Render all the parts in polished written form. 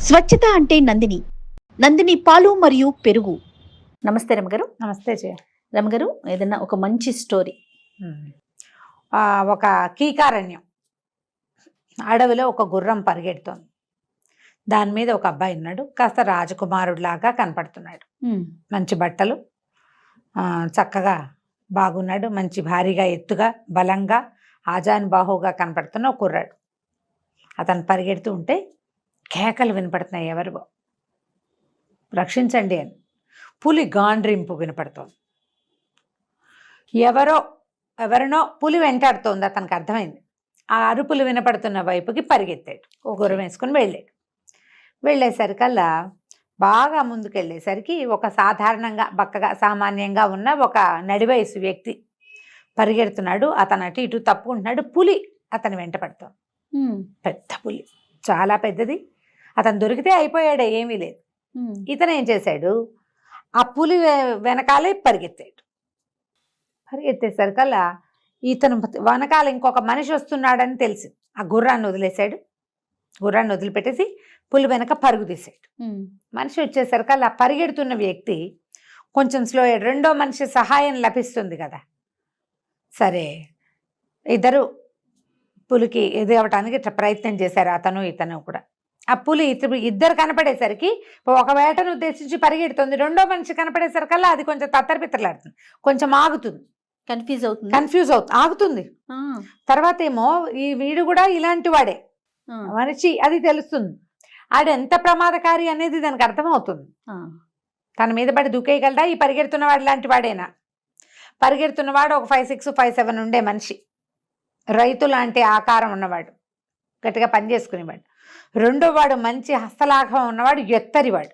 స్వచ్ఛత అంటే నందిని. నందిని పాలు మరియు పెరుగు. నమస్తే రమగారు. నమస్తే జయ. రమగారు, ఏదన్నా ఒక మంచి స్టోరీ. ఒక కీకారణ్యం అడవిలో ఒక గుర్రం పరిగెడుతోంది. దాని మీద ఒక అబ్బాయి ఉన్నాడు, కాస్త రాజకుమారుడిలాగా కనపడుతున్నాడు. మంచి బట్టలు, చక్కగా బాగున్నాడు, మంచి భారీగా ఎత్తుగా బలంగా ఆజానుబాహుగా కనపడుతున్న ఒక కుర్రాడు. అతను పరిగెడుతూ ఉంటే కేకలు వినపడుతున్నాయి, ఎవరు రక్షించండి అని. పులి గాండ్రింపు వినపడుతోంది. ఎవరినో పులి వెంటాడుతోంది. అతనికి అర్థమైంది. ఆ అరుపులు వినపడుతున్న వైపుకి పరిగెత్తాడు, గుర్రం వేసుకుని వెళ్ళేసరికల్లా బాగా ముందుకెళ్ళేసరికి ఒక సాధారణంగా బక్కగా సామాన్యంగా ఉన్న ఒక నడివయసు వ్యక్తి పరిగెడుతున్నాడు. అతను అటు ఇటు తప్పుకుంటున్నాడు. పులి అతను వెంట పడుతోంది. పెద్ద పులి, చాలా పెద్దది. అతను దొరికితే అయిపోయాడే, ఏమీ లేదు. ఇతను ఏం చేశాడు, ఆ పులి వెనకాలే పరిగెత్తేసరికల్లా ఇతను వెనకాల ఇంకొక మనిషి వస్తున్నాడని తెలిసి ఆ గుర్రాన్ని వదిలేశాడు. గుర్రాన్ని వదిలిపెట్టేసి పులి వెనక పరుగు తీశాడు. మనిషి వచ్చేసరికల్లా పరిగెడుతున్న వ్యక్తి కొంచెం స్లో అయ్యాడు. రెండో మనిషి సహాయం లభిస్తుంది కదా. సరే, ఇద్దరు పులికి ఎదవటానికి ప్రయత్నం చేశారు, అతను ఇతను కూడా. ఆ పులి ఇద్దరు కనపడేసరికి ఒక వేటను ఉద్దేశించి పరిగెడుతుంది. రెండో మనిషి కనపడేసరికల్లా అది కొంచెం తత్తరపిత్తలాడుతుంది, కొంచెం ఆగుతుంది, కన్ఫ్యూజ్ అవుతుంది, ఆగుతుంది. తర్వాత ఏమో ఈ వీడు కూడా ఇలాంటి వాడే మనిషి, అది తెలుస్తుంది. ఆడు ఎంత ప్రమాదకారి అనేది దానికి అర్థమవుతుంది. తన మీద పడి దూకేయగలడా ఈ పరిగెడుతున్నవాడు? లాంటి వాడేనా? పరిగెడుతున్నవాడు ఒక 5'6", 5'7" ఉండే మనిషి, రైతు లాంటి ఆకారం ఉన్నవాడు, గట్టిగా పనిచేసుకునేవాడు. రెండో వాడు మంచి హస్తలాఘవం ఉన్నవాడు, ఎత్తరివాడు,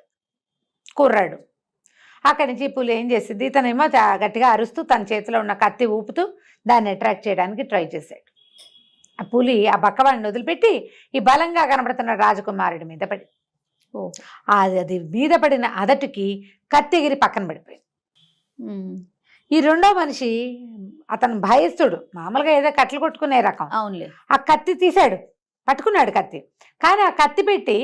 కుర్రాడు. అక్కడి నుంచి పులి ఏం చేసింది, ఇతనేమో గట్టిగా అరుస్తూ తన చేతిలో ఉన్న కత్తి ఊపుతూ దాన్ని అట్రాక్ట్ చేయడానికి ట్రై చేశాడు. ఆ పులి ఆ బక్కవాడిని వదిలిపెట్టి ఈ బలంగా కనబడుతున్న రాజకుమారుడి మీద పడి, అది మీద పడిన అదటికి కత్తి ఎగిరి పక్కన పడిపోయింది. ఈ రెండో మనిషి అతను భయస్తుడు, మామూలుగా ఏదో కట్టలు కొట్టుకునే రకం. అవునులే. ఆ కత్తి తీశాడు, పట్టుకున్నాడు కత్తి. కానీ ఆ కత్తి పెట్టి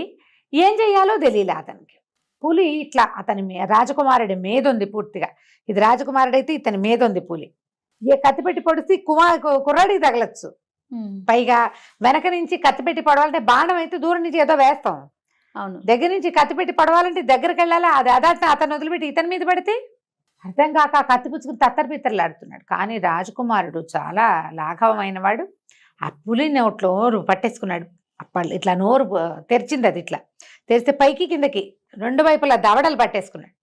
ఏం చెయ్యాలో తెలియలే అతనికి. పులి ఇట్లా అతని రాజకుమారుడి మీద ఉంది పూర్తిగా. ఇది రాజకుమారుడైతే ఇతని మీద ఉంది పులి. ఏ కత్తి పెట్టి పొడిసి కుర్రాడికి తగలచ్చు. పైగా వెనక నుంచి కత్తి పెట్టి పొడవాలంటే బాణం అయితే దూరం నుంచి ఏదో వేస్తాం, అవును. దగ్గర నుంచి కత్తి పెట్టి పొడవాలంటే దగ్గరికి వెళ్ళాలి. అది అతను వదిలిపెట్టి ఇతని మీద పడితే అర్థం కాక ఆ కత్తి పుచ్చుకుని తత్తరపిత్తరలాడుతున్నాడు. కానీ రాజకుమారుడు చాలా లాఘవమైన వాడు. ఆ పులి నోరు పట్టేసుకున్నాడు. అప్పళ్ళు ఇట్లా నోరు తెరిచింది, అది ఇట్లా తెరిస్తే పైకి కిందకి రెండు వైపులా దవడలు పట్టేసుకున్నాడు.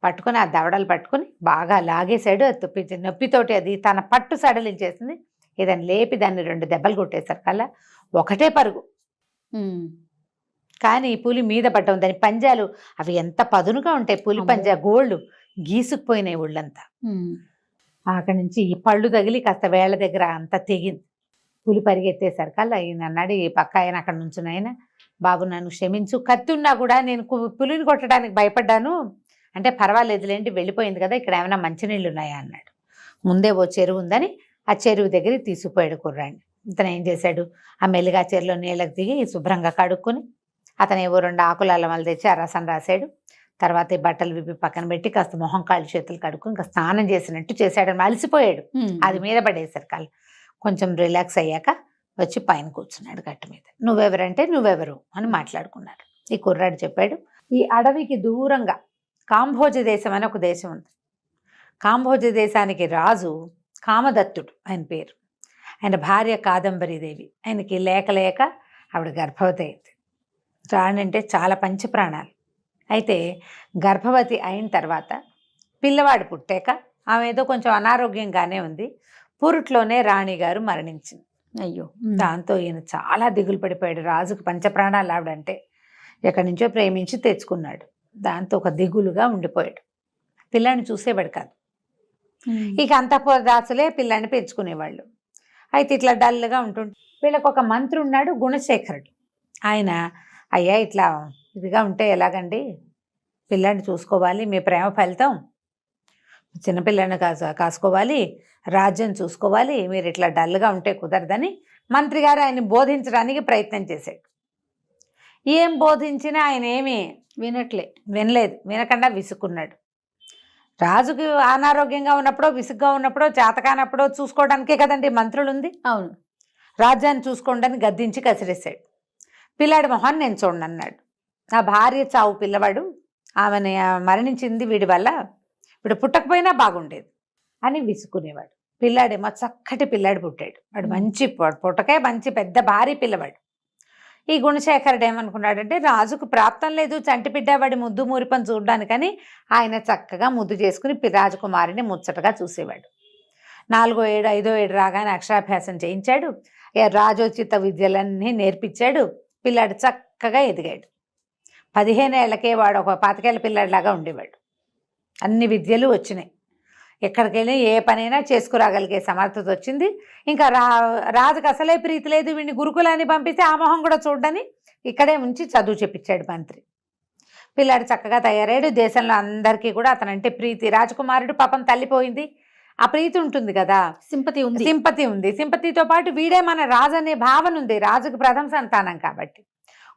పట్టుకుని ఆ దవడలు పట్టుకుని బాగా లాగేశాడు. అది నొప్పితోటి అది తన పట్టు సడలించేసింది. ఏదైనా లేపి దాన్ని 2 దెబ్బలు కొట్టేశారు కల్లా ఒకటే పరుగు. కానీ పులి మీద పడ్డం, దాని పంజాలు అవి ఎంత పదునుగా ఉంటాయి, పులి పంజా గోల్డ్ గీసుకుపోయినాయి ఒళ్ళంతా. అక్కడి నుంచి ఈ పళ్ళు తగిలి కాస్త వేళ్ల దగ్గర అంతా తెగింది. పులి పరిగెత్తేసరికల్లా ఈయన అన్నాడు, ఈ పక్క ఆయన అక్కడ నుంచుని, ఆయన బాబు నన్ను క్షమించు, కత్తి ఉన్నా కూడా నేను పులిని కొట్టడానికి భయపడ్డాను అంటే పర్వాలేదులేంటి, వెళ్ళిపోయింది కదా, ఇక్కడ ఏమైనా మంచినీళ్ళు ఉన్నాయా అన్నాడు. ముందే ఓ చెరువు ఉందని ఆ చెరువు దగ్గరికి తీసుకుపోయాడు కుర్రాడిని. ఇతను ఏం చేశాడు, ఆ మెల్లిగా చెరువులో నీళ్ళకి దిగి శుభ్రంగా కడుక్కొని అతను ఏవో 2 ఆకుల అల్లమలు తెచ్చి ఆ రసం రాశాడు. తర్వాత ఈ బట్టలు విప్పి పక్కన పెట్టి కాస్త మొహం కాళ్ళు చేతులు కడుక్కొని కాస్త స్నానం చేసినట్టు చేశాడు. అలసిపోయాడు, అది మీద పడేసరి కాళ్ళు. కొంచెం రిలాక్స్ అయ్యాక వచ్చి పైన కూర్చున్నాడు గట్టు మీద. నువ్వెవరంటే నువ్వెవరు అని మాట్లాడుకున్నారు. ఈ కుర్రాడు చెప్పాడు, ఈ అడవికి దూరంగా కాంభోజ దేశం అని ఒక దేశం ఉంది. కాంభోజ దేశానికి రాజు కామదత్తుడు ఆయన పేరు. ఆయన భార్య కాదంబరీదేవి. ఆయనకి లేక ఆవిడ గర్భవతి అయింది. రాణంటే చాలా పంచప్రాణాలు. అయితే గర్భవతి అయిన తర్వాత పిల్లవాడు పుట్టాక ఆమె ఏదో కొంచెం అనారోగ్యంగానే ఉంది. పురుట్లోనే రాణిగారు మరణించింది. అయ్యో. దాంతో ఈయన చాలా దిగులు పడిపోయాడు. రాజుకు పంచప్రాణాలు ఆవిడంటే, ఎక్కడి నుంచో ప్రేమించి తెచ్చుకున్నాడు. దాంతో ఒక దిగులుగా ఉండిపోయాడు. పిల్లాన్ని చూసేవాడు కాదు. ఇక అంతఃపురదాసులే పిల్లాన్ని పెంచుకునేవాళ్ళు. అయితే ఇట్లా డల్గా ఉంటుంటే వీళ్ళకి ఒక మంత్రి ఉన్నాడు, గుణశేఖరుడు. ఆయన, అయ్యా ఇట్లా ఇదిగా ఉంటే ఎలాగండి, పిల్లాన్ని చూసుకోవాలి, మీ ప్రేమ ఫలితం చిన్నపిల్లని కాసుకోవాలి, రాజ్యం చూసుకోవాలి, మీరు ఇట్లా డల్గా ఉంటే కుదరదని మంత్రి గారు ఆయన బోధించడానికి ప్రయత్నం చేశాడు. ఏం బోధించినా ఆయన ఏమీ వినలేదు. వినకుండా విసుక్కున్నాడు. రాజుకి అనారోగ్యంగా ఉన్నప్పుడో, విసుగ్గా ఉన్నప్పుడో, చేతకానప్పుడో చూసుకోవడానికే కదండి మంత్రులు ఉంది. అవును. రాజ్యాన్ని చూసుకోండి గద్దించి కసిరేశాడు. పిల్లాడి మొహాన్ని నేను చూడండి అన్నాడు. నా భార్య చావు పిల్లవాడు, ఆమెని మరణించింది వీడి వల్ల, వీడు పుట్టకపోయినా బాగుండేది అని విసుక్కునేవాడు. పిల్లాడేమో చక్కటి పిల్లాడు పుట్టాడు. వాడు మంచి పుట్టకే మంచి పెద్ద భారీ పిల్లవాడు. ఈ గుణశేఖరుడు ఏమనుకున్నాడంటే, రాజుకు ప్రాప్తం లేదు చంటి బిడ్డ వాడి ముద్దు మూరిపని చూడడానికని ఆయన చక్కగా ముద్దు చేసుకుని రాజకుమారిని ముచ్చటగా చూసేవాడు. 4వ ఏడు 5వ ఏడు రాగానే అక్షరాభ్యాసం చేయించాడు. రాజోచిత విద్యలన్నీ నేర్పించాడు. పిల్లాడు చక్కగా ఎదిగాడు. 15 ఏళ్లకే వాడు ఒక 25 ఏళ్ల పిల్లాడిలాగా ఉండేవాడు. అన్ని విద్యలు వచ్చినాయి. ఎక్కడికి వెళ్ళి ఏ పనైనా చేసుకురాగలిగే సమర్థత వచ్చింది. ఇంకా రాజుకు అసలే ప్రీతి లేదు, వీడిని గురుకులాన్ని పంపిస్తే ఆ మొహం కూడా చూడని ఇక్కడే ఉంచి చదువు చెప్పించాడు మంత్రి. పిల్లాడు చక్కగా తయారయ్యాడు. దేశంలో అందరికీ కూడా అతనంటే ప్రీతి. రాజకుమారుడు పాపం తల్లిపోయింది, ఆ ప్రీతి ఉంటుంది కదా, సింపతి ఉంది. సింపతితో పాటు వీడే మన రాజు అనే భావన ఉంది. రాజుకు ప్రథమ సంతానం కాబట్టి.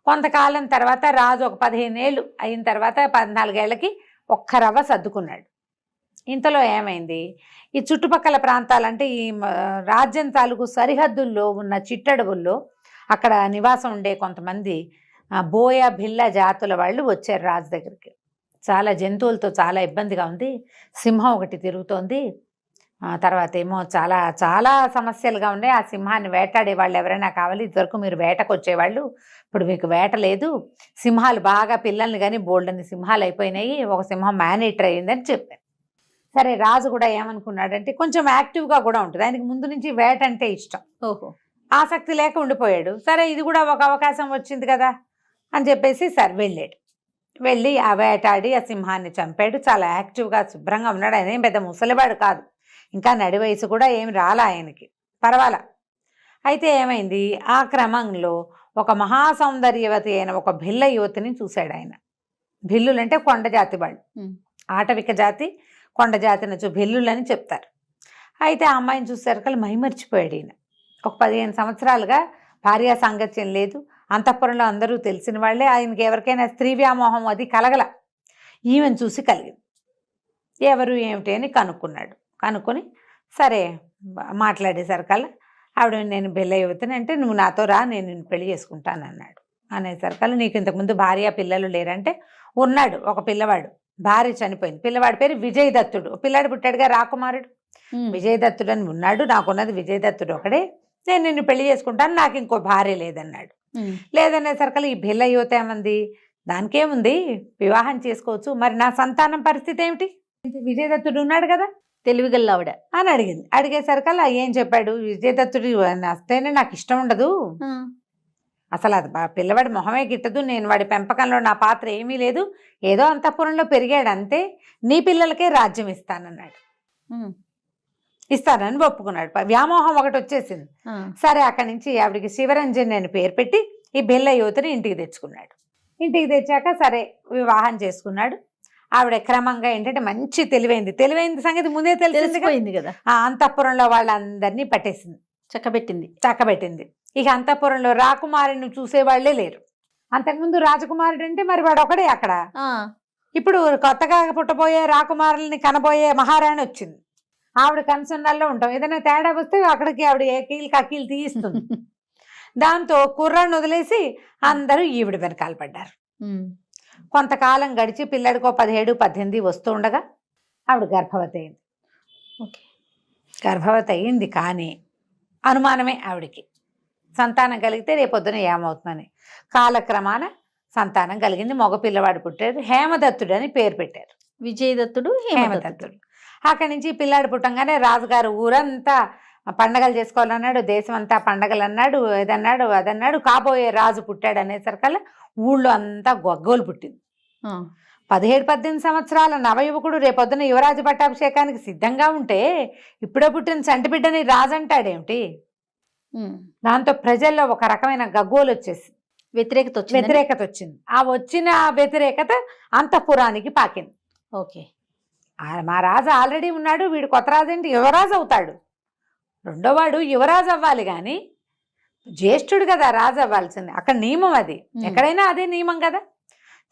కొంతకాలం తర్వాత రాజు ఒక 15 ఏళ్ళు అయిన తర్వాత 14 ఏళ్ళకి ఒక్క రవ్వ సర్దుకున్నాడు. ఇంతలో ఏమైంది, ఈ చుట్టుపక్కల ప్రాంతాలంటే ఈ రాజ్యం తాలూకు సరిహద్దుల్లో ఉన్న చిట్టడవుల్లో అక్కడ నివాసం ఉండే కొంతమంది బోయ భిల్ల జాతుల వాళ్ళు వచ్చారు రాజు దగ్గరికి. చాలా జంతువులతో చాలా ఇబ్బందిగా ఉంది. సింహం ఒకటి తిరుగుతోంది. తర్వాత ఏమో చాలా చాలా సమస్యలుగా ఉన్నాయి. ఆ సింహాన్ని వేటాడే వాళ్ళు ఎవరైనా కావాలి. ఇదివరకు మీరు వేటకు వచ్చేవాళ్ళు, ఇప్పుడు మీకు వేట లేదు. సింహాలు బాగా పిల్లల్ని కానీ బోల్డని సింహాలు అయిపోయినాయి. ఒక సింహం మేనేటర్ అయ్యిందని చెప్పారు. సరే, రాజు కూడా ఏమనుకున్నాడంటే కొంచెం యాక్టివ్గా కూడా ఉంటుంది. ఆయనకి ముందు నుంచి వేట అంటే ఇష్టం. ఆసక్తి లేక ఉండిపోయాడు. సరే, ఇది కూడా ఒక అవకాశం వచ్చింది కదా అని చెప్పేసి సరే వెళ్ళాడు. వెళ్ళి ఆ వేటాడి ఆ సింహాన్ని చంపాడు. చాలా యాక్టివ్గా శుభ్రంగా ఉన్నాడు. ఆయన ఏం పెద్ద ముసలివాడు కాదు, ఇంకా నడి వయసు కూడా ఏమి రాలా ఆయనకి, పర్వాలా. అయితే ఏమైంది, ఆ క్రమంలో ఒక మహాసౌందర్యవతి అయిన ఒక భిల్ల యువతిని చూశాడు ఆయన. భిల్లులు అంటే కొండ జాతి వాళ్ళు, ఆటవిక జాతి, కొండ జాతి నుంచి భిల్లులని చెప్తారు. అయితే ఆ అమ్మాయిని చూసేసరికి మైమర్చిపోయాడు ఈయన. ఒక 15 సంవత్సరాలుగా భార్యా సాంగత్యం లేదు. అంతఃపురంలో అందరూ తెలిసిన వాళ్ళే. ఆయనకి ఎవరికైనా స్త్రీ వ్యామోహం అది కలగల. ఈమెను చూసి కలిగింది. ఎవరు ఏమిటి అని కనుక్కున్నాడు. కనుక్కొని సరే మాట్లాడేసరికల్లా ఆవిడ, నేను బెల్ల యువతిని అంటే, నువ్వు నాతో రా, నేను నిన్ను పెళ్లి చేసుకుంటాను అన్నాడు. అనేసరికల్లా, నీకు ఇంతకుముందు భార్య పిల్లలు లేరంటే, ఉన్నాడు ఒక పిల్లవాడు, భార్య చనిపోయింది. పిల్లవాడి పేరు విజయదత్తుడు. పిల్లాడు పుట్టాడుగా రాకుమారుడు, విజయదత్తుడు అని ఉన్నాడు. నాకున్నది విజయదత్తుడు ఒకడే, నేను నిన్ను పెళ్లి చేసుకుంటాను, నాకు ఇంకో భార్య లేదన్నాడు. లేదనేసరికల్లా ఈ బెల్ల యువత ఏమంది, దానికేముంది, వివాహం చేసుకోవచ్చు, మరి నా సంతానం పరిస్థితి ఏమిటి, విజయదత్తుడు ఉన్నాడు కదా, తెలివిగల ఆవిడ అని అడిగింది. అడిగేసరికల్లా ఏం చెప్పాడు, విజయదత్తుడు వస్తేనే నాకు ఇష్టం ఉండదు, అసలు అది పిల్లవాడి మొహమే గిట్టదు, నేను వాడి పెంపకంలో నా పాత్ర ఏమీ లేదు, ఏదో అంతఃపురంలో పెరిగాడు అంతే, నీ పిల్లలకే రాజ్యం ఇస్తానన్నాడు. ఇస్తానని ఒప్పుకున్నాడు. వ్యామోహం ఒకటి వచ్చేసింది. సరే, అక్కడి నుంచి ఆవిడికి శివరంజన్ అని పేరు పెట్టి ఈ బెల్ల యువతిని ఇంటికి తెచ్చుకున్నాడు. ఇంటికి తెచ్చాక సరే వివాహం చేసుకున్నాడు. ఆవిడ క్రమంగా ఏంటంటే మంచి తెలివైంది సంగతి ముందే తెలిసింది కదా. ఆ అంతఃపురంలో వాళ్ళందరినీ పట్టేసింది, చక్కబెట్టింది. ఇక అంతఃపురంలో రాకుమారుని చూసేవాళ్లే లేరు. అంతకుముందు రాజకుమారుడు అంటే మరి వాడు ఒకడే అక్కడ. ఇప్పుడు కొత్తగా పుట్టబోయే రాకుమారుల్ని కనబోయే మహారాణి వచ్చింది. ఆవిడ కన్సర్నాల్లో ఉంటాం, ఏదైనా తేడా వస్తే అక్కడికి ఆవిడ కకీలు తీయిస్తుంది. దాంతో కుర్రాన్ని వదిలేసి అందరూ ఈవిడ వెనకాల పడ్డారు. కొంతకాలం గడిచి పిల్లడికో 17-18 వస్తూ ఉండగా ఆవిడ గర్భవతి అయింది. గర్భవతి అయింది కానీ అనుమానమే ఆవిడికి, సంతానం కలిగితే రేపొద్దున ఏమవుతుందని. కాలక్రమాన సంతానం కలిగింది, మగ పిల్లవాడు పుట్టారు. హేమదత్తుడు అని పేరు పెట్టారు. విజయదత్తుడు, హేమదత్తుడు. అక్కడి నుంచి పిల్లాడు పుట్టంగానే రాజుగారు ఊరంతా పండగలు చేసుకోవాలన్నాడు, దేశం అంతా పండగలు అన్నాడు, ఏదన్నాడు అదన్నాడు. కాబోయే రాజు పుట్టాడు అనేసరికల్లా ఊళ్ళో అంతా గొగ్గోలు పుట్టింది. 17-18 సంవత్సరాల నవయువకుడు రేపొద్దున యువరాజు పట్టాభిషేకానికి సిద్ధంగా ఉంటే ఇప్పుడే పుట్టిన చంటి బిడ్డని రాజు అంటాడేమిటి? దాంతో ప్రజల్లో ఒక రకమైన గగ్గోలు వచ్చేసి వ్యతిరేకత వచ్చింది. ఆ వచ్చిన వ్యతిరేకత అంతఃపురానికి పాకింది. మా రాజు ఆల్రెడీ ఉన్నాడు, వీడు కొత్త రాజు ఏంటి యువరాజు అవుతాడు, రెండోవాడు యువరాజు అవ్వాలి కానీ జ్యేష్ఠుడు కదా రాజు అవ్వాల్సింది, అక్కడ నియమం అది, ఎక్కడైనా అదే నియమం కదా.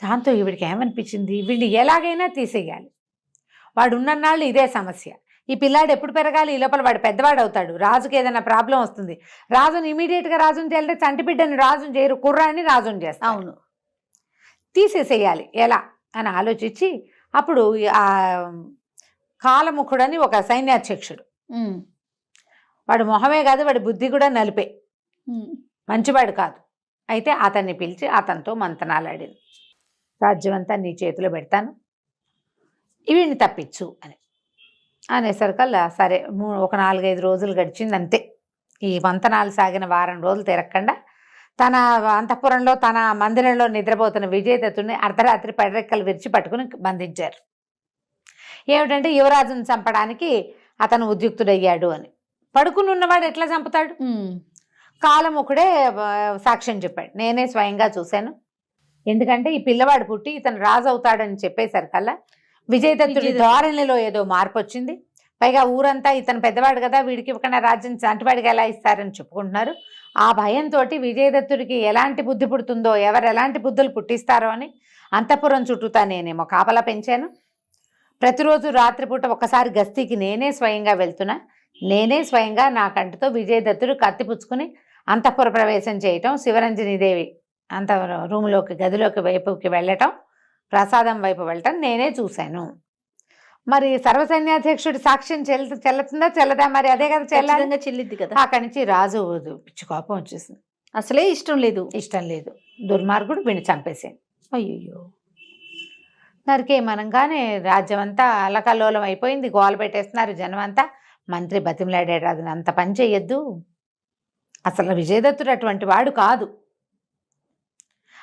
దాంతో ఈవిడికి ఏమనిపించింది, వీడిని ఎలాగైనా తీసేయాలి, వాడు ఉన్నన్నాళ్ళు ఇదే సమస్య, ఈ పిల్లాడు ఎప్పుడు పెరగాలి, ఈ లోపల వాడు పెద్దవాడు అవుతాడు, రాజుకి ఏదైనా ప్రాబ్లం వస్తుంది, రాజుని ఇమీడియట్గా రాజుని చేయాలంటే చంటిబిడ్డని రాజుని చేయరు, కుర్రాన్ని రాజుని చేస్తారు. అవును, తీసేసేయాలి ఎలా అని ఆలోచించి అప్పుడు ఆ కాలముఖుడని ఒక సైన్యాధ్యక్షుడు, వాడు మొహమే కాదు వాడి బుద్ధి కూడా నలిపే, మంచివాడు కాదు. అయితే అతన్ని పిలిచి అతనితో మంతనాలాడింది, రాజ్యం అంతా నీ చేతిలో పెడతాను, వీడిని తప్పించు అని అనేసరికల్లా సరే ఒక 4-5 రోజులు గడిచింది అంతే. ఈ మంతనాలు సాగిన వారం రోజులు తిరగకుండా తన అంతఃపురంలో తన మందిరంలో నిద్రపోతున్న విజయదత్తుని అర్ధరాత్రి పడరెక్కలు విరిచి పట్టుకుని బంధించారు. ఏమిటంటే యువరాజును చంపడానికి అతను ఉద్యుక్తుడయ్యాడు అని. పడుకుని ఉన్నవాడు ఎట్లా చంపుతాడు? కాలముఖుడే సాక్ష్యం చెప్పాడు, నేనే స్వయంగా చూశాను, ఎందుకంటే ఈ పిల్లవాడు పుట్టి ఇతను రాజు అవుతాడని చెప్పేసరికల్లా విజయదత్తుడి ధోరణిలో ఏదో మార్పు వచ్చింది. పైగా ఊరంతా ఇతను పెద్దవాడు కదా, వీడికి ఇవ్వకుండా రాజ్యం చంటివాడికి ఎలా ఇస్తారని చెప్పుకుంటున్నారు. ఆ భయంతో విజయదత్తుడికి ఎలాంటి బుద్ధి పుడుతుందో, ఎవరు ఎలాంటి బుద్ధులు పుట్టిస్తారో అని అంతఃపురం చుట్టూతా నేనేమో కాపలా పెంచాను. ప్రతిరోజు రాత్రిపూట ఒక్కసారి గస్తీకి నేనే స్వయంగా వెళ్తున్నా, నేనే స్వయంగా నా కంటితో విజయదత్తుడు కత్తిపుచ్చుకుని అంతఃపుర ప్రవేశం చేయటం, శివరంజనీదేవి అంత రూములోకి గదిలోకి వైపుకి వెళ్ళటం, ప్రసాదం వైపు వెళ్ళటం నేనే చూశాను. మరి సర్వసైన్యాధ్యక్షుడి సాక్ష్యం చెల్లుతుందా చెల్లదా? మరి అదే కదా చెల్లంగా చెల్లిద్ది కదా. అక్కడి నుంచి రాజు పిచ్చి కోపం వచ్చేసింది, అసలే ఇష్టం లేదు, దుర్మార్గుడు వీడిని చంపేసాను. అయ్యో, నరికేయమనగానే రాజ్యం అంతా అల్లకల్లోలం అయిపోయింది, గోల పెట్టేస్తున్నారు జనం అంతా. మంత్రి బతిమలాడాడు, అది అంత పని చెయ్యొద్దు, అసలు విజయదత్తుడు అటువంటి వాడు కాదు,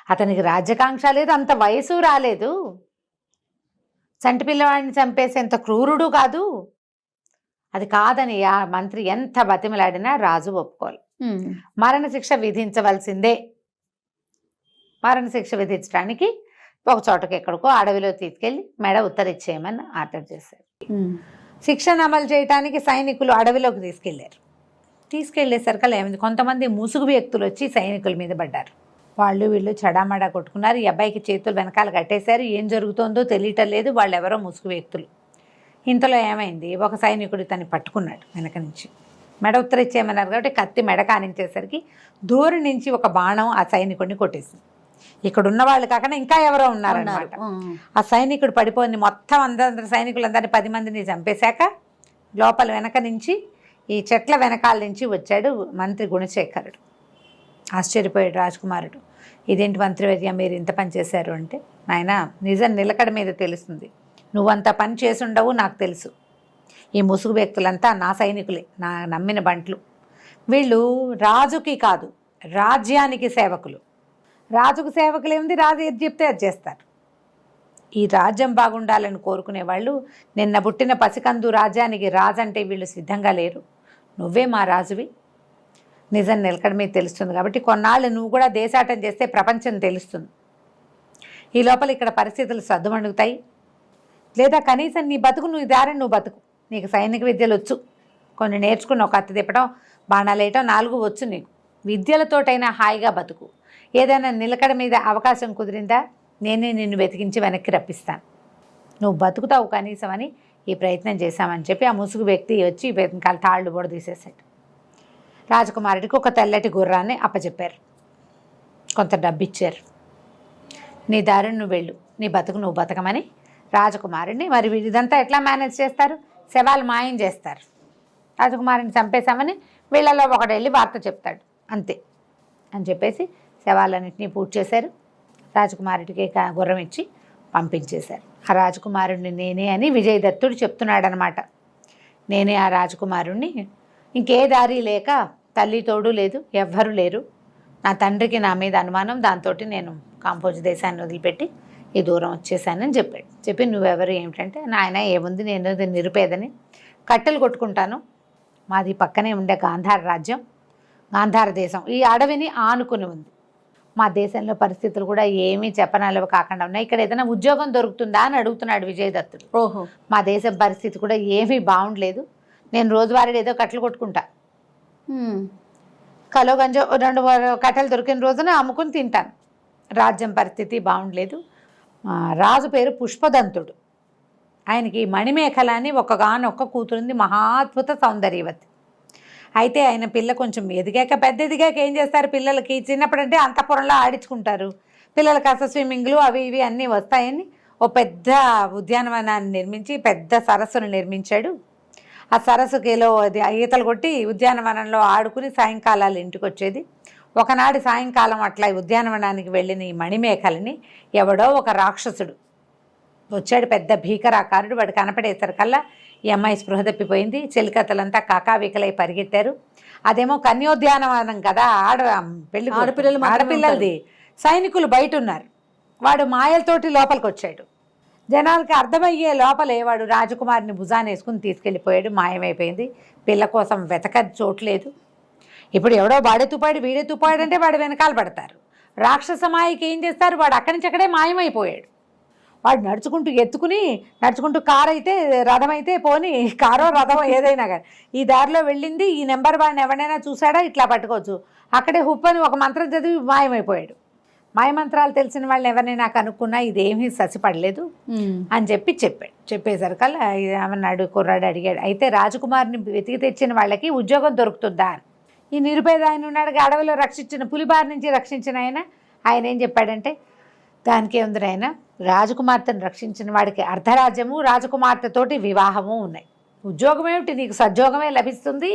అతనికి రాజ్యకాంక్ష లేదు, అంత వయసు రాలేదు, చంటి పిల్లవాడిని చంపేసేంత క్రూరుడు కాదు, అది కాదని ఆ మంత్రి ఎంత బతిమలాడినా రాజు ఒప్పుకోవాలి. మరణశిక్ష విధించవలసిందే. మరణశిక్ష విధించడానికి ఒక చోటకి ఎక్కడికో అడవిలో తీసుకెళ్లి మెడ ఉత్తరిచ్చేయమని ఆర్డర్ చేశారు. శిక్షను అమలు చేయడానికి సైనికులు అడవిలోకి తీసుకెళ్లేసరికల్లా ఏమైంది, కొంతమంది ముసుగు వ్యక్తులు వచ్చి సైనికుల మీద పడ్డారు. వాళ్ళు వీళ్ళు చడామడా కొట్టుకున్నారు, ఈ అబ్బాయికి చేతులు వెనకాల కట్టేశారు, ఏం జరుగుతోందో తెలియటం లేదు, వాళ్ళు ఎవరో ముసుగు వ్యక్తులు. ఇంతలో ఏమైంది, ఒక సైనికుడు తను పట్టుకున్నాడు వెనక నుంచి, మెడ ఉత్తరిచ్చేయమన్నారు కాబట్టి కత్తి మెడ కానించేసరికి దూరం నుంచి ఒక బాణం ఆ సైనికుడిని కొట్టేసింది. ఇక్కడ ఉన్న వాళ్ళు కాకుండా ఇంకా ఎవరో ఉన్నారన్నమాట. ఆ సైనికుడు పడిపోయింది, మొత్తం అందరి సైనికులందరినీ 10 మందిని చంపేశాక లోపల వెనక నుంచి ఈ చెట్ల వెనకాల నుంచి వచ్చాడు మంత్రి గుణశేఖరుడు. ఆశ్చర్యపోయాడు రాజకుమారుడు, ఇదేంటి మంత్రివర్య మీరు ఇంత పని చేశారు అంటే, నాయన నిజం నిలకడ మీద తెలుస్తుంది, నువ్వంత పని చేసుండవు నాకు తెలుసు, ఈ ముసుగు వ్యక్తులంతా నా సైనికులే, నా నమ్మిన బంట్లు, వీళ్ళు రాజుకి కాదు రాజ్యానికి సేవకులు. రాజుకు సేవకులు ఏముంది, రాజు ఏది చెప్తే అది చేస్తారు. ఈ రాజ్యం బాగుండాలని కోరుకునే వాళ్ళు నిన్న పుట్టిన పసికందు రాజ్యానికి రాజు అంటే వీళ్ళు సిద్ధంగా లేరు, నువ్వే మా రాజువి, నిజం నిలకడ మీద తెలుస్తుంది కాబట్టి కొన్నాళ్ళు నువ్వు కూడా దేశాటం చేస్తే ప్రపంచం తెలుస్తుంది, ఈ లోపల ఇక్కడ పరిస్థితులు సర్దుమణుగుతాయి, లేదా కనీసం నీ బతుకు నువ్వు దారిని నువ్వు బతుకు, నీకు సైనిక విద్యలు వచ్చు, కొన్ని నేర్చుకున్నావు, కత్తి తిప్పడం బాణాలు వేయటం 4 వచ్చు నీకు, విద్యలతోటైనా హాయిగా బతుకు, ఏదైనా నిలకడ మీద అవకాశం కుదిరిందా నేనే నిన్ను వెతికించి వెనక్కి రప్పిస్తాను, నువ్వు బతుకుతావు కనీసం అని ఈ ప్రయత్నం చేశామని చెప్పి ఆ ముసుగు వ్యక్తి వచ్చి వెనకాల తాళ్ళు కూడా తీసేశాడు. రాజకుమారుడికి ఒక తెల్లటి గుర్రాన్ని అప్పచెప్పారు, కొంత డబ్బు ఇచ్చారు, నీ దారిని నువ్వు వెళ్ళు, నీ బతుకు నువ్వు బతకమని రాజకుమారుడిని. మరి ఇదంతా ఎట్లా మేనేజ్ చేస్తారు, శవాలు మాయం చేస్తారు, రాజకుమారుడిని చంపేశామని వీళ్ళలో ఒకడు వెళ్ళి వార్త చెప్తాడు, అంతే అని చెప్పేసి శవాలన్నింటినీ పూర్తి చేశారు, రాజకుమారుడికి గుర్రం ఇచ్చి పంపించేశారు. ఆ రాజకుమారుడిని నేనే అని విజయదత్తుడు చెప్తున్నాడనమాట. నేనే ఆ రాజకుమారుణ్ణి, ఇంకే దారి లేక, తల్లి తోడు లేదు, ఎవ్వరూ లేరు, నా తండ్రికి నా మీద అనుమానం, దాంతో నేను కాంపోజ్ దేశాన్ని వదిలిపెట్టి ఈ దూరం వచ్చేసానని చెప్పాడు. చెప్పి నువ్వెవరు ఏమిటంటే, నాయన ఏముంది, నేను నిరుపేదని, కట్టెలు కొట్టుకుంటాను, మాది పక్కనే ఉండే గాంధార రాజ్యం, గాంధార దేశం ఈ అడవిని ఆనుకుని ఉంది, మా దేశంలో పరిస్థితులు కూడా ఏమీ చెప్పనలవి కాకుండా ఉన్నాయి, ఇక్కడ ఏదైనా ఉద్యోగం దొరుకుతుందా అని అడుగుతున్నాడు విజయదత్తుడు. ఓహో, మా దేశం పరిస్థితి కూడా ఏమీ బాగుండలేదు, నేను రోజువారీ ఏదో కట్టెలు కొట్టుకుంటా, కలో గంజో 2 కట్టెలు దొరికిన రోజున అమ్ముకుని తింటాను. రాజ్యం పరిస్థితి బాగుండలేదు. రాజు పేరు పుష్పదంతుడు. ఆయనకి మణిమేఖల అని ఒక్కగానొక్క కూతురుంది, మహాద్భుత సౌందర్యవతి. అయితే ఆయన పిల్ల కొంచెం పెద్ద ఎదిగాక ఏం చేస్తారు, పిల్లలకి చిన్నప్పుడంటే అంతఃపురంలో ఆడించుకుంటారు. పిల్లలకి కాస్త స్విమ్మింగ్లు అవి ఇవి అన్నీ వస్తాయని ఓ పెద్ద ఉద్యానవనాన్ని నిర్మించి పెద్ద సరస్సును నిర్మించాడు. ఆ సరస్సుకిలో ఈతలు కొట్టి ఉద్యానవనంలో ఆడుకుని సాయంకాలాలు ఇంటికి వచ్చేది. ఒకనాడు సాయంకాలం అట్లా ఉద్యానవనానికి వెళ్ళిన ఈ మణిమేఖలని ఎవడో ఒక రాక్షసుడు వచ్చాడు, పెద్ద భీకరాకారుడు. వాడు కనపడేసరికల్లా ఈ అమ్మాయి స్పృహ తప్పిపోయింది. చెలికత్తలంతా కాకావికలై పరిగెత్తారు. అదేమో కన్యోద్యానవనం కదా, ఆడపిల్లలది. సైనికులు బయట ఉన్నారు. వాడు మాయలతోటి లోపలికి వచ్చాడు. జనాలకి అర్థమయ్యే లోపలే వాడు రాజకుమారిని భుజాన్ని వేసుకుని తీసుకెళ్ళిపోయాడు. మాయమైపోయింది. పిల్ల కోసం వెతకది చోట్లేదు. ఇప్పుడు ఎవడో వాడే వీడే అంటే వాడు వెనకాల పడతారు. రాక్షస మాయకి ఏం చేస్తారు, వాడు అక్కడి నుంచి అక్కడే మాయమైపోయాడు. వాడు నడుచుకుంటూ కారు అయితే రథం అయితే పోని, కారో రథమో ఏదైనా కానీ ఈ దారిలో వెళ్ళింది. ఈ నెంబర్ వాడిని ఎవరైనా చూసాడా ఇట్లా పట్టుకోవచ్చు. అక్కడే హుప్పని ఒక మంత్రం చదివి మాయమైపోయాడు. మాయమంత్రాలు తెలిసిన వాళ్ళని ఎవరినైనా కనుక్కున్నా ఇదేమీ ససిపడలేదు అని చెప్పాడు. చెప్పేసరికల్లా ఏమన్నాడు, కుర్రాడు అడిగాడు, అయితే రాజకుమారిని వెతికి తెచ్చిన వాళ్ళకి ఉద్యోగం దొరుకుతుందా అని. ఈ నిరుపేద ఆయన ఉన్నాడు, అడవిలో పులిబారి నుంచి రక్షించిన ఆయన ఏం చెప్పాడంటే, దానికి ఏముంది ఆయన, రాజకుమార్తెను రక్షించిన వాడికి అర్ధరాజ్యము రాజకుమార్తెతోటి వివాహము ఉన్నాయి. ఉద్యోగం ఏమిటి, నీకు సద్యోగమే లభిస్తుంది.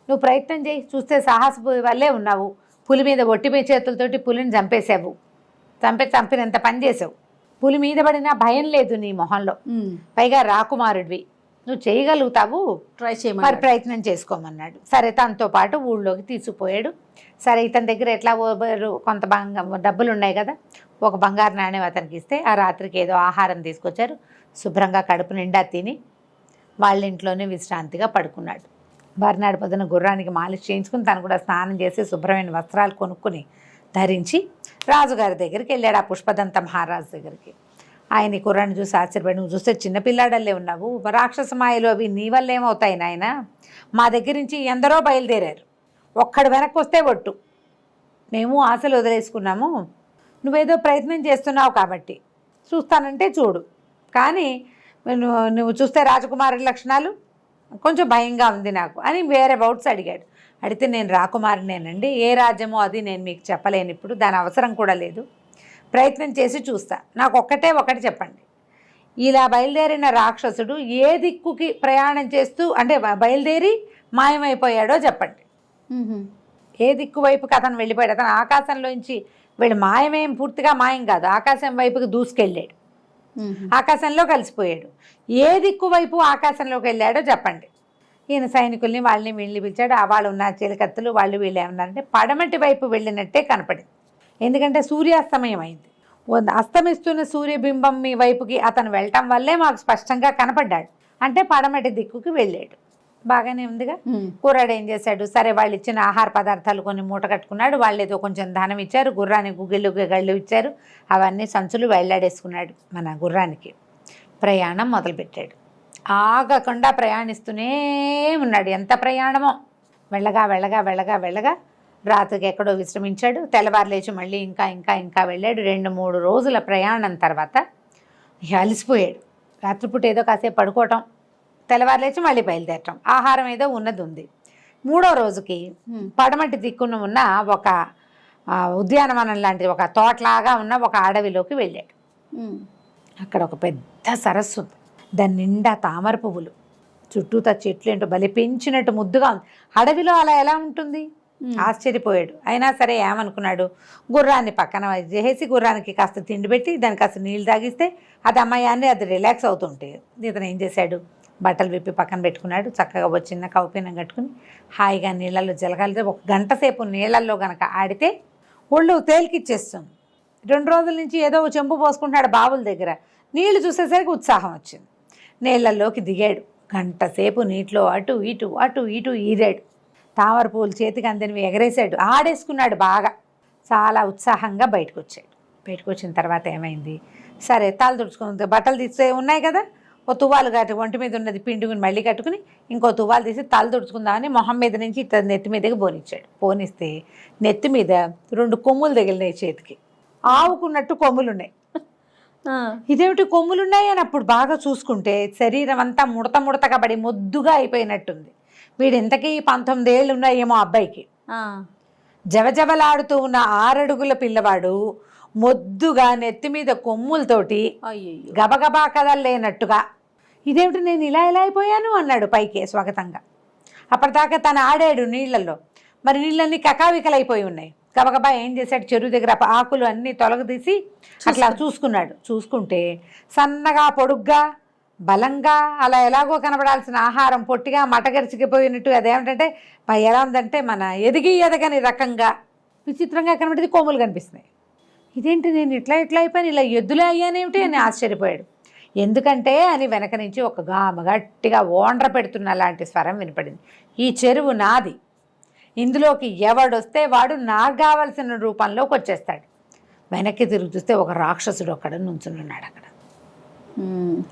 నువ్వు ప్రయత్నం చేయి, చూస్తే సాహస వల్లే ఉన్నావు. పులి మీద ఒట్టిమే చేతులతోటి పులిని చంపేశావు, చంపినంత పని చేసావు. పులి మీద పడినా భయం లేదు నీ మొహంలో, పైగా రాకుమారుడివి, నువ్వు చేయగలుగుతావు, ట్రై చేయమని మరి ప్రయత్నం చేసుకోమన్నాడు. సరే తనతో పాటు ఊళ్ళోకి తీసుకుపోయాడు. సరే ఇతని దగ్గర ఎట్లా కొంత డబ్బులు ఉన్నాయి కదా, ఒక బంగారు నాణ్యం అతనికి ఇస్తే ఆ రాత్రికి ఏదో ఆహారం తీసుకొచ్చారు. శుభ్రంగా కడుపు నిండా తిని వాళ్ళ ఇంట్లోనే విశ్రాంతిగా పడుకున్నాడు. మర్నాడు పొద్దున గుర్రానికి మాలిష్ చేయించుకుని తను కూడా స్నానం చేసి శుభ్రమైన వస్త్రాలు కొనుక్కుని ధరించి రాజుగారి దగ్గరికి వెళ్ళాడు, ఆ పుష్పదంత మహారాజు దగ్గరికి. ఆయన కుర్రాన్ని చూసి ఆశ్చర్యపడి, నువ్వు చూస్తే చిన్నపిల్లాడల్లే ఉన్నావు, రాక్షస మాయలు అవి నీ వల్ల ఏమవుతాయి నాయన, మా దగ్గర నుంచి ఎందరో బయలుదేరారు, ఒక్కడు వెనక్కి వస్తే ఒట్టు, మేము ఆశలు వదిలేసుకున్నాము, నువ్వేదో ప్రయత్నం చేస్తున్నావు కాబట్టి చూస్తానంటే చూడు, కానీ నువ్వు చూస్తే రాజకుమారి లక్షణాలు కొంచెం భయంగా ఉంది నాకు అని వేరే బౌట్స్ అడిగాడు. అడిగితే నేను రాకుమారినేనండి, ఏ రాజ్యమో అది నేను మీకు చెప్పలేను, ఇప్పుడు దాని అవసరం కూడా లేదు, ప్రయత్నం చేసి చూస్తా, నాకు ఒకటి చెప్పండి, ఇలా బయలుదేరిన రాక్షసుడు ఏ దిక్కుకి ప్రయాణం చేస్తూ అంటే బయలుదేరి మాయమైపోయాడో చెప్పండి. ఏ దిక్కు వైపుకి అతను వెళ్ళిపోయాడు, అతను ఆకాశంలోంచి వీళ్ళు మాయమేం పూర్తిగా మాయం కాదు, ఆకాశం వైపుకి దూసుకెళ్ళాడు, ఆకాశంలో కలిసిపోయాడు, ఏ దిక్కు వైపు ఆకాశంలోకి వెళ్ళాడో చెప్పండి. ఈయన సైనికుల్ని వాళ్ళని వీళ్ళని పిలిచాడు. వాళ్ళు ఉన్న చిలికత్తులు వాళ్ళు వీళ్ళు ఏమన్నారంటే పడమటి వైపు వెళ్ళినట్టే కనపడింది, ఎందుకంటే సూర్యాస్తమయం అయింది, అస్తమిస్తున్న సూర్యబింబం మీ వైపుకి అతను వెళ్ళటం వల్లే మాకు స్పష్టంగా కనపడ్డాడు, అంటే పడమటి దిక్కుకి వెళ్ళాడు. బాగానే ఉందిగా. కుర్రాడు ఏం చేశాడు, సరే వాళ్ళు ఇచ్చిన ఆహార పదార్థాలు కొన్ని మూట కట్టుకున్నాడు, వాళ్ళు ఏదో కొంచెం ధనం ఇచ్చారు, గుర్రానికి గుగ్గిళ్ళు గళ్ళు ఇచ్చారు, అవన్నీ సంచులు వెళ్ళాడేసుకున్నాడు. మన గుర్రానికి ప్రయాణం మొదలుపెట్టాడు. ఆగకుండా ప్రయాణిస్తూనే ఉన్నాడు. ఎంత ప్రయాణమో, వెళ్ళగా రాత్రికి ఎక్కడో విశ్రమించాడు. తెల్లవారు లేచి మళ్ళీ ఇంకా వెళ్ళాడు. 2-3 రోజుల ప్రయాణం తర్వాత అలసిపోయాడు. రాత్రిపూట ఏదో కాసేపు పడుకోవటం, తెల్లవారు లేచి మళ్ళీ బయలుదేరటం, ఆహారం ఏదో ఉంది. 3వ రోజుకి పడమటి దిక్కున ఉన్న ఒక ఉద్యానవనం లాంటిది, ఒక తోటలాగా ఉన్న ఒక అడవిలోకి వెళ్ళాడు. అక్కడ ఒక పెద్ద సరస్సు ఉంది, దాని నిండా తామర పువ్వులు, చుట్టూతా చెట్లు ఏంటో బలి పెంచినట్టు ముద్దుగా ఉంది. అడవిలో అలా ఎలా ఉంటుంది, ఆశ్చర్యపోయాడు. అయినా సరే ఏమనుకున్నాడు, గుర్రాన్ని పక్కన చేసి గుర్రానికి కాస్త తిండి పెట్టి దానికి కాస్త నీళ్ళు తాగిస్తే అది అమ్మాయాన్ని అది రిలాక్స్ అవుతుంటే, ఇతను ఏం చేశాడు, బట్టలు విప్పి పక్కన పెట్టుకున్నాడు. చక్కగా ఒక చిన్న కౌపీనం కట్టుకుని హాయిగా నీళ్ళల్లో జలగాలితే 1 గంట సేపు నీళ్ళల్లో కనుక ఆడితే ఒళ్ళు తేలికిచ్చేస్తుంది. 2 రోజుల నుంచి ఏదో చెంపు పోసుకుంటున్నాడు బావుల దగ్గర, నీళ్లు చూసేసరికి ఉత్సాహం వచ్చింది. నీళ్ళల్లోకి దిగాడు. 1 గంట సేపు నీటిలో అటు ఇటు ఈదాడు. తామర పువ్వులు చేతికి అందినవి ఎగరేసాడు, ఆడేసుకున్నాడు బాగా. చాలా ఉత్సాహంగా బయటకు వచ్చాడు. బయటకు వచ్చిన తర్వాత ఏమైంది, సరే తల తుడుచుకుని బట్టలు తీస్తే ఉన్నాయి కదా, ఓ తువ్వాలు కట్టి ఒంటి మీద ఉన్నది పిండుకుని మళ్ళీ కట్టుకుని ఇంకో తువ్వాలు తీసి తల తుడుచుకుందామని మొహం మీద నుంచి ఇట్లా నెత్తి మీదకి పోనిచ్చాడు. పోనిస్తే నెత్తి మీద 2 కొమ్ములు తగిలినాయి చేతికి. ఆవుకున్నట్టు కొమ్ములు ఉన్నాయి. ఇదేమిటి కొమ్ములు ఉన్నాయి అని అప్పుడు బాగా చూసుకుంటే శరీరం అంతా ముడతగా పడి మొద్దుగా అయిపోయినట్టుంది. వీడు ఇంతకీ 19 ఏళ్ళు ఉన్నాయేమో అబ్బాయికి. జవజవలాడుతూ ఉన్న 6 అడుగుల పిల్లవాడు మొద్దుగా నెత్తి మీద కొమ్ములతోటి గబగబా కదలేనట్టుగా, ఇదేమిటి నేను ఇలా అయిపోయాను అన్నాడు పైకి స్వాగతంగా. అప్పటిదాకా తను ఆడాడు నీళ్లలో, మరి నీళ్ళన్నీ కకావికలైపోయి ఉన్నాయి. గబగబా ఏం చేశాడు, చెరువు దగ్గర ఆకులు అన్నీ తొలగదీసి అట్లా చూసుకున్నాడు. చూసుకుంటే సన్నగా పొడుగ్గా బలంగా అలా ఎలాగో కనబడాల్సిన ఆహారం పొట్టిగా మటగరిచిపోయినట్టు, అదేమిటంటే ఎలా ఉందంటే మన ఎదగని రకంగా విచిత్రంగా కనబడేది. కొమ్ములు కనిపిస్తున్నాయి. ఇదేంటి నేను ఇట్లా అయిపోయాను, ఇలా ఎద్దులే అయ్యానేమిటి అని ఆశ్చర్యపోయాడు. ఎందుకంటే అని వెనక నుంచి ఒక గట్టిగా ఓండ్ర పెడుతున్న లాంటి స్వరం వినపడింది. ఈ చెరువు నాది, ఇందులోకి ఎవడొస్తే వాడు నాకు కావలసిన రూపంలోకి వచ్చేస్తాడు. వెనక్కి తిరిగి చూస్తే ఒక రాక్షసుడు అక్కడ నుంచున్నాడు. అక్కడ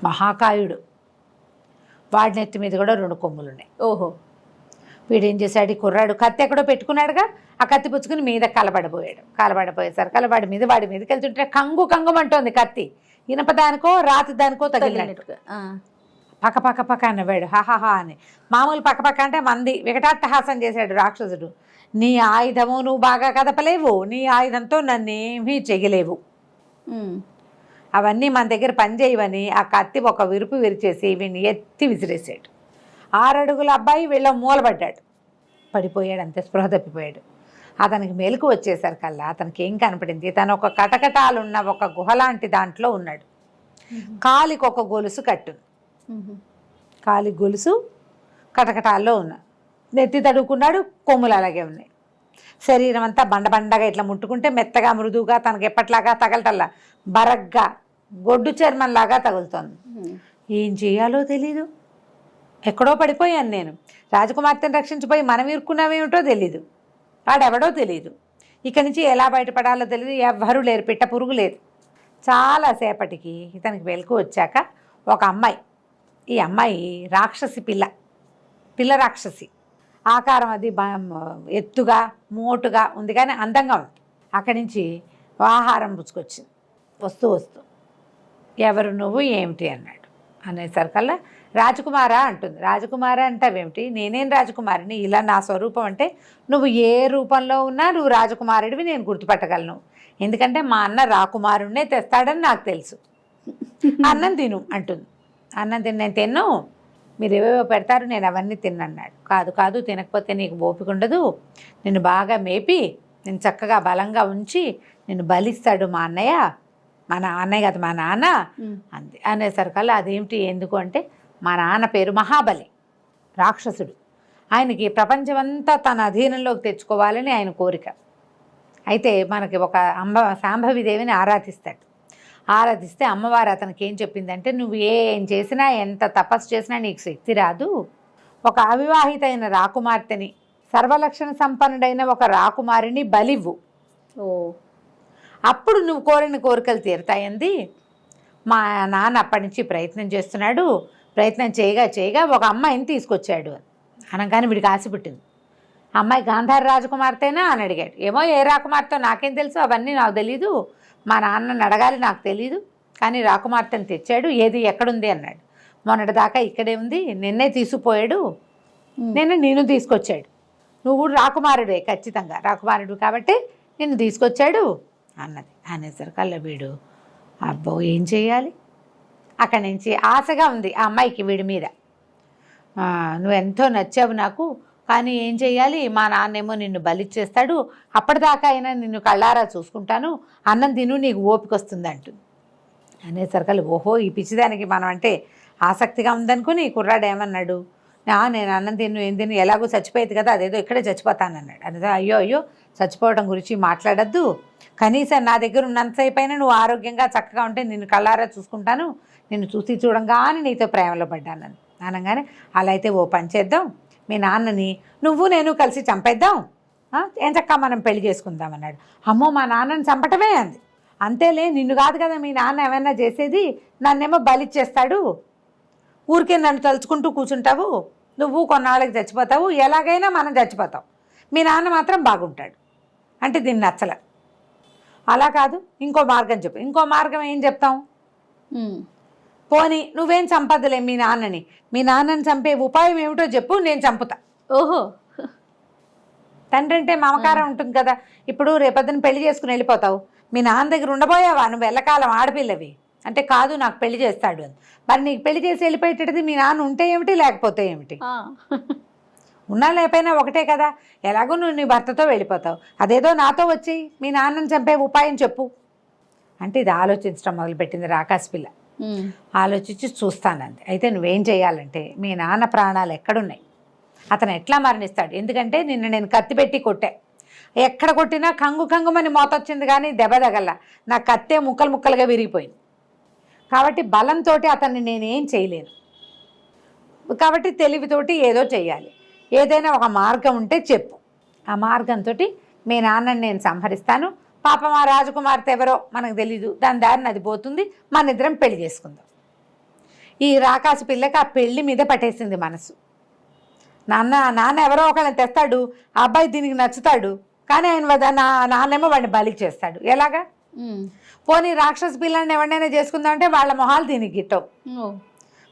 మహాకాయుడు, వాడి నెత్తి మీద కూడా 2 కొమ్ములు ఉన్నాయి. ఓహో, వీడేం చేశాడు, ఈ కుర్రాడు కత్తి ఎక్కడో పెట్టుకున్నాడుగా, ఆ కత్తి పుచ్చుకుని మీద కలబడిపోయేసరికి వాడి మీదకి వెళ్తుంటే కంగుమంటోంది కత్తి. ఇనప దానికో రాతి దానికో తగిలినట్టుగా పక్క అన్నవాడు. హాహాహా అని. మామూలు పక్క అంటే మంది వికటాట్టహాసం చేశాడు రాక్షసుడు. నీ ఆయుధము నువ్వు బాగా కదపలేవు, నీ ఆయుధంతో నన్నేమీ చెయ్యలేవు, అవన్నీ మన దగ్గర పనిచేయవని ఆ కత్తి ఒక విరుపు విరిచేసి వీడిని ఎత్తి విసిరేసాడు. 6 అడుగుల అబ్బాయి వీళ్ళ మూలబడ్డాడు, పడిపోయాడు. అంతే, స్పృహ తప్పిపోయాడు. అతనికి మెలకు వచ్చేసరికల్లా అతనికి ఏం కనపడింది, తను ఒక కటకటాలున్న ఒక గుహ లాంటి దాంట్లో ఉన్నాడు. కాలికి ఒక గొలుసు కట్టుంది, కాలి గొలుసు కటకటాల్లో ఉన్నా, నెత్తి తడుకున్నాడు, కొమ్ములు అలాగే ఉన్నాయి. శరీరం అంతా బండగా ఇట్లా ముట్టుకుంటే మెత్తగా మృదువుగా తనకు ఎప్పట్లాగా తగలటల్లా బరగ్గా గొడ్డు చర్మంలాగా తగులుతోంది. ఏం చేయాలో తెలీదు, ఎక్కడో పడిపోయాను నేను, రాజకుమార్తెను రక్షించిపోయి మనం ఇరుక్కున్నామేమిటో తెలీదు, వాడెవడో తెలీదు, ఇక్కడి నుంచి ఎలా బయటపడాలో తెలీదు, ఎవ్వరూ లేరు, పిట్ట పురుగు లేదు. చాలాసేపటికి ఇతనికి వెలుకు వచ్చాక ఒక అమ్మాయి, ఈ అమ్మాయి రాక్షసి పిల్ల రాక్షసి, ఆకారం అది ఎత్తుగా మోటుగా ఉంది కానీ అందంగా ఉంది. అక్కడి నుంచి ఆహారం పుచ్చుకొచ్చింది. వస్తూ ఎవరు నువ్వు ఏమిటి అన్నాడు. అనేసరికల్లా రాజకుమారా అంటుంది. రాజకుమారా అంటావేమిటి, నేనేం రాజకుమారిని, ఇలా నా స్వరూపం అంటే నువ్వు ఏ రూపంలో ఉన్నా నువ్వు రాజకుమారుడివి నేను గుర్తుపట్టగలను, ఎందుకంటే మా అన్న రాకుమారుడినే తెస్తాడని నాకు తెలుసు, అన్నం తిను అంటుంది. అన్నం నేను తిన్ను, మీరు ఏవేవో పెడతారు నేను అవన్నీ తిన్నన్నాడు. కాదు తినకపోతే నీకు ఓపిక ఉండదు, నిన్ను బాగా మేపి నేను చక్కగా బలంగా ఉంచి నిన్ను బలిస్తాడు మా అన్నయ్య కాదు మా నాన్న అంది. అనేసరికల్లా అదేమిటి ఎందుకు అంటే మా నాన్న పేరు మహాబలి, రాక్షసుడు, ఆయనకి ప్రపంచమంతా తన అధీనంలోకి తెచ్చుకోవాలని ఆయన కోరిక. అయితే మనకి ఒక శాంభవిదేవిని ఆరాధిస్తే అమ్మవారు అతనికి ఏం చెప్పిందంటే, నువ్వు ఏం చేసినా ఎంత తపస్సు చేసినా నీకు శక్తి రాదు, ఒక అవివాహితైన రాకుమార్తెని, సర్వలక్షణ సంపన్నుడైన ఒక రాకుమారిని బలివ్వు, అప్పుడు నువ్వు కోరిన కోరికలు తీరుతాయంది. మా నాన్న అప్పటి నుంచి ప్రయత్నం చేస్తున్నాడు, ప్రయత్నం చేయగా ఒక అమ్మాయిని తీసుకొచ్చాడు అనగానే వీడికి ఆశ పుట్టింది. అమ్మాయి గాంధార రాజకుమార్తెనా అని అడిగాడు. ఏమో ఏ రాకుమార్తె నాకేం తెలుసు, అవన్నీ నాకు తెలీదు, మా నాన్నని అడగాలి, నాకు తెలీదు, కానీ రాకుమార్తెని తెచ్చాడు, ఏది ఎక్కడుంది అన్నాడు. మొన్నటిదాకా ఇక్కడే ఉంది, నిన్నే తీసుకుపోయాడు, నిన్ను తీసుకొచ్చాడు, నువ్వు రాకుమారుడే, ఖచ్చితంగా రాకుమారుడు కాబట్టి నిన్ను తీసుకొచ్చాడు అన్నది. అనేసరికల్లా వీడు అబ్బో ఏం చేయాలి, అక్కడి నుంచి ఆశగా ఉంది ఆ అమ్మాయికి వీడి మీద, నువ్వెంతో నచ్చావు నాకు, కానీ ఏం చెయ్యాలి, మా నాన్నేమో నిన్ను బలిచ్చేస్తాడు, అప్పటిదాకా అయినా నిన్ను కళ్ళారా చూసుకుంటాను, అన్నం తిను నీకు ఓపిక వస్తుంది అంటుంది. అనేసరికల్లా ఓహో ఈ పిచ్చిదానికి మనం అంటే ఆసక్తిగా ఉందనుకుని కుర్రాడు ఏమన్నాడు, నేను అన్నం తిన్ను ఏం తిన్ను ఎలాగో చచ్చిపోయేది కదా, అదేదో ఇక్కడే చచ్చిపోతానన్నాడు. అదే అయ్యో చచ్చిపోవడం గురించి మాట్లాడద్దు, కనీసం నా దగ్గర ఉన్నంతసేపు అయినా నువ్వు ఆరోగ్యంగా చక్కగా ఉంటే నిన్ను కళ్ళారా చూసుకుంటాను, నిన్ను చూసి చూడంగానే నీతో ప్రేమలో పడ్డానని అనగానే, అలా అయితే ఓ పని చేద్దాం, మీ నాన్నని నువ్వు నేను కలిసి చంపేద్దాం, ఏం చక్క మనం పెళ్లి చేసుకుందామన్నాడు. అమ్మో మా నాన్నని చంపటమే అంది. అంతేలే, నిన్ను కాదు కదా మీ నాన్న ఏమైనా చేసేది, నన్నేమో బలిచ్చేస్తాడు, ఊరికే నన్ను తలుచుకుంటూ కూర్చుంటావు, నువ్వు కొన్నాళ్ళకి చచ్చిపోతావు, ఎలాగైనా మనం చచ్చిపోతాం, మీ నాన్న మాత్రం బాగుంటాడు అంటే దీన్ని నచ్చల. అలా కాదు, ఇంకో మార్గం చెప్పు. ఇంకో మార్గం ఏం చెప్తాం? పోనీ నువ్వేం చంపదులే మీ నాన్నని, మీ నాన్నని చంపే ఉపాయం ఏమిటో చెప్పు, నేను చంపుతా. ఓహో. తండ్రి అంటే మమకారం ఉంటుంది కదా. ఇప్పుడు రేపొద్దున పెళ్లి చేసుకుని వెళ్ళిపోతావు, మీ నాన్న దగ్గర ఉండబోయావా నువ్వు ఎల్లకాలం ఆడపిల్లవి అంటే? కాదు, నాకు పెళ్లి చేస్తాడు అని. మరి నీకు పెళ్లి చేసి వెళ్ళిపోయేటది మీ నాన్న ఉంటే ఏమిటి, లేకపోతే ఏమిటి? ఉన్నా లేకపోయినా ఒకటే కదా. ఎలాగో నువ్వు నీ భర్తతో వెళ్ళిపోతావు, అదేదో నాతో వచ్చి మీ నాన్నని చంపే ఉపాయం చెప్పు అంటే ఇది ఆలోచించడం మొదలుపెట్టింది రాకాసి పిల్ల. ఆలోచించి చూస్తానంది. అయితే నువ్వేం చేయాలంటే, మీ నాన్న ప్రాణాలు ఎక్కడున్నాయి, అతను ఎట్లా మరణిస్తాడు? ఎందుకంటే నిన్న నేను కత్తి పెట్టి కొట్టా, ఎక్కడ కొట్టినా కంగు కంగుమని మోతొచ్చింది కానీ దెబ్బ తగల, నా కత్తే ముక్కలు ముక్కలుగా విరిగిపోయింది. కాబట్టి బలంతో అతన్ని నేనేం చేయలేను, కాబట్టి తెలివితోటి ఏదో చెయ్యాలి. ఏదైనా ఒక మార్గం ఉంటే చెప్పు, ఆ మార్గంతో మీ నాన్నని నేను సంహరిస్తాను. పాపం ఆ రాజకుమార్తె ఎవరో మనకు తెలీదు, దాని దారిని అది పోతుంది, మన ఇద్దరం పెళ్లి చేసుకుందాం. ఈ రాకాసు పిల్లకి ఆ పెళ్లి మీద పట్టేసింది మనసు. నాన్న ఎవరో ఒకళ్ళని తెస్తాడు, ఆ అబ్బాయి దీనికి నచ్చుతాడు, కానీ ఆయన నాన్నేమో వాడిని బలికి చేస్తాడు. ఎలాగా? పోనీ రాక్షస పిల్లని ఎవరినైనా చేసుకుందాం అంటే వాళ్ళ మొహాలు దీనికి గిట్టవు.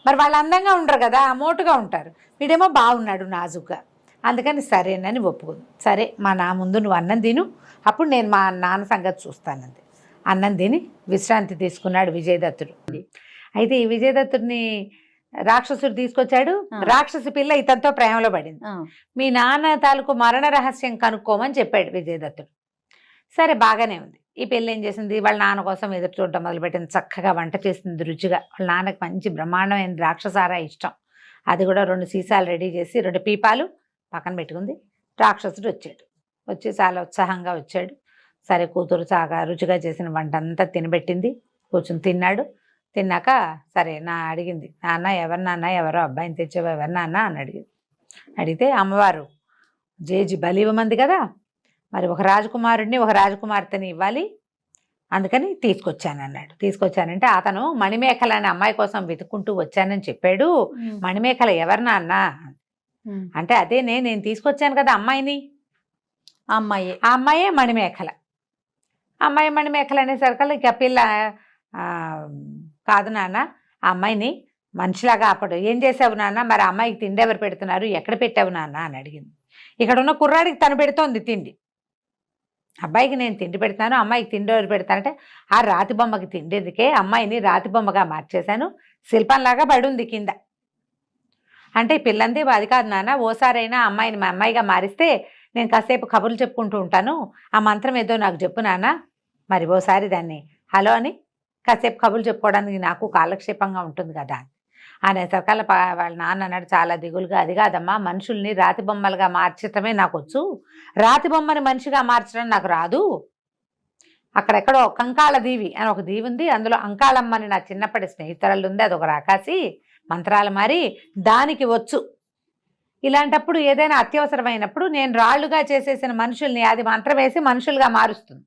మరి వాళ్ళు అందంగా ఉండరు కదా, మోటుగా ఉంటారు. వీడేమో బాగున్నాడు నాజుగ్గా, అందుకని సరేనని ఒప్పుకుంది. సరే నా ముందు నువ్వు అన్నం తిను, అప్పుడు నేను మా నాన్న సంగతి చూస్తానంది. అన్నం తిని విశ్రాంతి తీసుకున్నాడు విజయదత్తుడు. అయితే ఈ విజయదత్తుడిని రాక్షసుడు తీసుకొచ్చాడు. రాక్షసి పిల్ల ఇతనితో ప్రేమలో పడింది. మీ నాన్న తాలూకు మరణ రహస్యం కనుక్కోమని చెప్పాడు విజయదత్తుడు. సరే బాగానే ఉంది. ఈ పిల్ల ఏం చేసింది, వాళ్ళ నాన్న కోసం ఎదురు చూడటం మొదలుపెట్టింది. చక్కగా వంట చేసింది రుచిగా. వాళ్ళ నాన్నకి మంచి బ్రహ్మాండమైన ద్రాక్షసారా ఇష్టం, అది కూడా 2 సీసాలు రెడీ చేసి 2 పీపాలు పక్కన పెట్టుకుంది. రాక్షసుడు వచ్చి చాలా ఉత్సాహంగా వచ్చాడు. సరే కూతురు చాగా రుచిగా చేసిన వంట అంతా తినబెట్టింది. కూర్చొని తిన్నాడు. తిన్నాక సరే అడిగింది, నాన్న ఎవరు నాన్న, ఎవరో అబ్బాయిని తెచ్చావు, ఎవరు నాన్న అని అడిగితే అమ్మవారు జేజి బలి ఇవ్వమంది కదా, మరి ఒక రాజకుమారుడిని ఒక రాజకుమార్తెని ఇవ్వాలి, అందుకని తీసుకొచ్చానన్నాడు. తీసుకొచ్చానంటే అతను మణిమేఖల అనే అమ్మాయి కోసం వెతుక్కుంటూ వచ్చానని చెప్పాడు. మణిమేఖల ఎవరు నాన్న అంటే అదేనే, నేను తీసుకొచ్చాను కదా అమ్మాయిని, ఆ అమ్మాయే మణిమేఖల. అమ్మాయి మణిమేఖల అనేసరికల్లా ఇక పిల్ల కాదు నాన్న, ఆ అమ్మాయిని మనిషిలాగా అప్పుడు ఏం చేసావు నాన్న, మరి ఆ అమ్మాయికి తిండి ఎవరు పెడుతున్నారు, ఎక్కడ పెట్టావు నాన్న అని అడిగింది. ఇక్కడ ఉన్న కుర్రాడికి తను పెడుతోంది తిండి, అబ్బాయికి నేను తిండి పెడతాను, అమ్మాయికి తిండి ఎవరు పెడతానంటే ఆ రాతి బొమ్మకి తిండేందుకే అమ్మాయిని రాతి బొమ్మగా మార్చేశాను, శిల్పంలాగా పడి ఉంది కింద అంటే పిల్లంది. అది కాదు నాన్న, ఓసారైనా అమ్మాయిని మా అమ్మాయిగా మారిస్తే నేను కాసేపు కబుర్లు చెప్పుకుంటూ ఉంటాను, ఆ మంత్రం ఏదో నాకు చెప్పు నాన్న, మరి ఓసారి దాన్ని హలో అని కాసేపు కబుర్లు చెప్పుకోవడానికి నాకు కాలక్షేపంగా ఉంటుంది కదా అనేసరికల్లా వాళ్ళ నాన్న అన్నాడు చాలా దిగులుగా, అది కాదమ్మా, మనుషుల్ని రాతి బొమ్మలుగా మార్చడమే నాకు వచ్చు, రాతి బొమ్మని మనిషిగా మార్చడం నాకు రాదు. అక్కడెక్కడో కంకాళ దీవి అని ఒక దీవి ఉంది, అందులో అంకాళమ్మని నా చిన్నప్పటి స్నేహితురాలు ఉంది, అదొక రాకాసి మంత్రాలు మారి దానికి వచ్చు. ఇలాంటప్పుడు ఏదైనా అత్యవసరమైనప్పుడు నేను రాళ్లుగా చేసేసిన మనుషుల్ని అది మంత్రం వేసి మనుషులుగా మారుస్తుంది.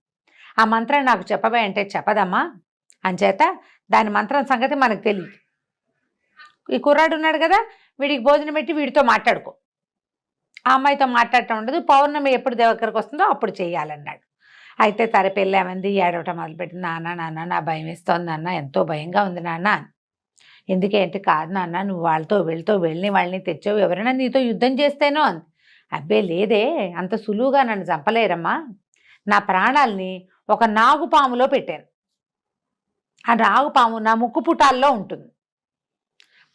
ఆ మంత్రం నాకు చెప్పవే అంటే చెప్పదమ్మా, అంచేత దాని మంత్రం సంగతి మనకు తెలియదు. ఈ కుర్రాడు ఉన్నాడు కదా, వీడికి భోజనం పెట్టి వీడితో మాట్లాడుకో, ఆ అమ్మాయితో మాట్లాడటం ఉండదు, పౌర్ణమి ఎప్పుడు దగ్గరకు వస్తుందో అప్పుడు చెయ్యాలన్నాడు. అయితే సరే పెళ్ళామంది, ఏడవటం మొదలుపెట్టింది. నాన్న నా భయం వేస్తోంది నాన్న, ఎంతో భయంగా ఉంది నాన్న. ఎందుకేంటి? కాదు నాన్న, నువ్వు వీళ్ళతో వాళ్ళని తెచ్చావు, ఎవరైనా నీతో యుద్ధం చేస్తేనో అంది. అబ్బే లేదే, అంత సులువుగా నన్ను చంపలేరమ్మా, నా ప్రాణాలని ఒక నాగుపాములో పెట్టాను, ఆ నాగుపాము నా ముక్కు పుటాల్లో ఉంటుంది,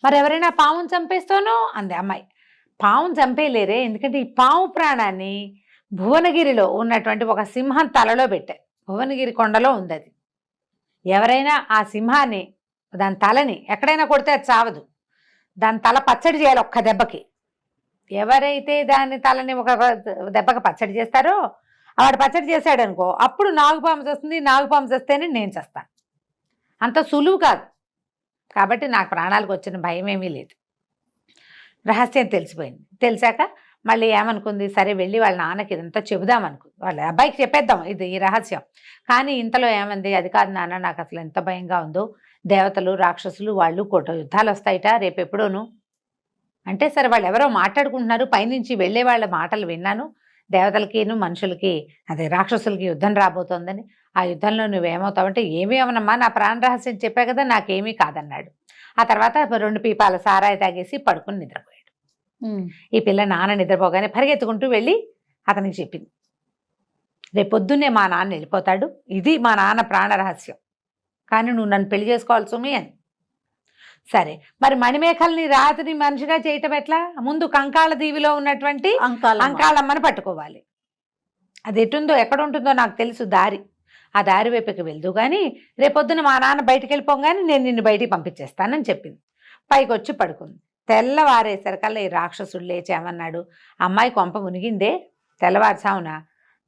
మరి ఎవరైనా పాముని చంపేస్తానో అంది అమ్మాయి. పాముని చంపేయలేరే, ఎందుకంటే ఈ పాము ప్రాణాన్ని భువనగిరిలో ఉన్నటువంటి ఒక సింహం తలలో పెట్టారు, భువనగిరి కొండలో ఉంది అది. ఎవరైనా ఆ సింహాన్ని దాని తలని ఎక్కడైనా కొడితే అది చావదు, దాని తల పచ్చడి చేయాలి ఒక్క దెబ్బకి. ఎవరైతే దాని తలని ఒక దెబ్బకి పచ్చడి చేస్తారో వాడు పచ్చడి చేశాడు అనుకో, అప్పుడు నాగుపాము చేస్తుంది, నాగుపాము చేస్తేనే నేను చేస్తాను. అంత సులువు కాదు. కాబట్టి నాకు ప్రాణాలకు వచ్చిన భయం ఏమీ లేదు. రహస్యం తెలిసిపోయింది. తెలిసాక మళ్ళీ ఏమనుకుంది, సరే వెళ్ళి వాళ్ళ నాన్నకి ఇదంతా చెబుదాం అనుకుంది, వాళ్ళ అబ్బాయికి చెప్పేద్దాం ఇది ఈ రహస్యం. కానీ ఇంతలో ఏమంది, అది కాదు నాన్న, నాకు అసలు ఎంత భయంగా ఉందో, దేవతలు రాక్షసులు వాళ్ళు యుద్ధాలు వస్తాయిట రేపు ఎప్పుడోను అంటే. సరే వాళ్ళు ఎవరో మాట్లాడుకుంటున్నారు, పైనుంచి వెళ్ళే వాళ్ళ మాటలు విన్నాను, దేవతలకిను మనుషులకి అదే రాక్షసులకి యుద్ధం రాబోతోందని, ఆ యుద్ధంలో నువ్వేమవుతావంటే, ఏమీ అవనమ్మా, నా ప్రాణ రహస్యం చెప్పా కదా, నాకేమీ కాదన్నాడు. ఆ తర్వాత 2 పీపాల సారాయి తాగేసి పడుకుని నిద్రపోయాడు. ఈ పిల్ల నాన్న నిద్రపోగానే పరిగెత్తుకుంటూ వెళ్ళి అతనికి చెప్పింది, రేపు పొద్దున్నే మా నాన్న వెళ్ళిపోతాడు, ఇది మా నాన్న ప్రాణ రహస్యం, కానీ నువ్వు నన్ను పెళ్లి చేసుకోవాలి సుమి అని. సరే, మరి మణిమేఖల్ని రాత్రి మనిషిగా చేయటం ఎట్లా? ముందు కంకాళ దీవిలో ఉన్నటువంటి అంకాళమ్మని పట్టుకోవాలి. అది ఎటుందో ఎక్కడ ఉంటుందో నాకు తెలుసు దారి, ఆ దారి వైపుకి వెళ్దు కానీ రేపొద్దున మా నాన్న బయటికి వెళ్ళిపోగానే నేను నిన్ను బయటికి పంపించేస్తానని చెప్పింది. పైకి వచ్చి పడుకుంది. తెల్లవారేసరికల్లా ఈ రాక్షసుడు లేచామన్నాడు, అమ్మాయి కొంప మునిగిందే, తెల్లవారుసామున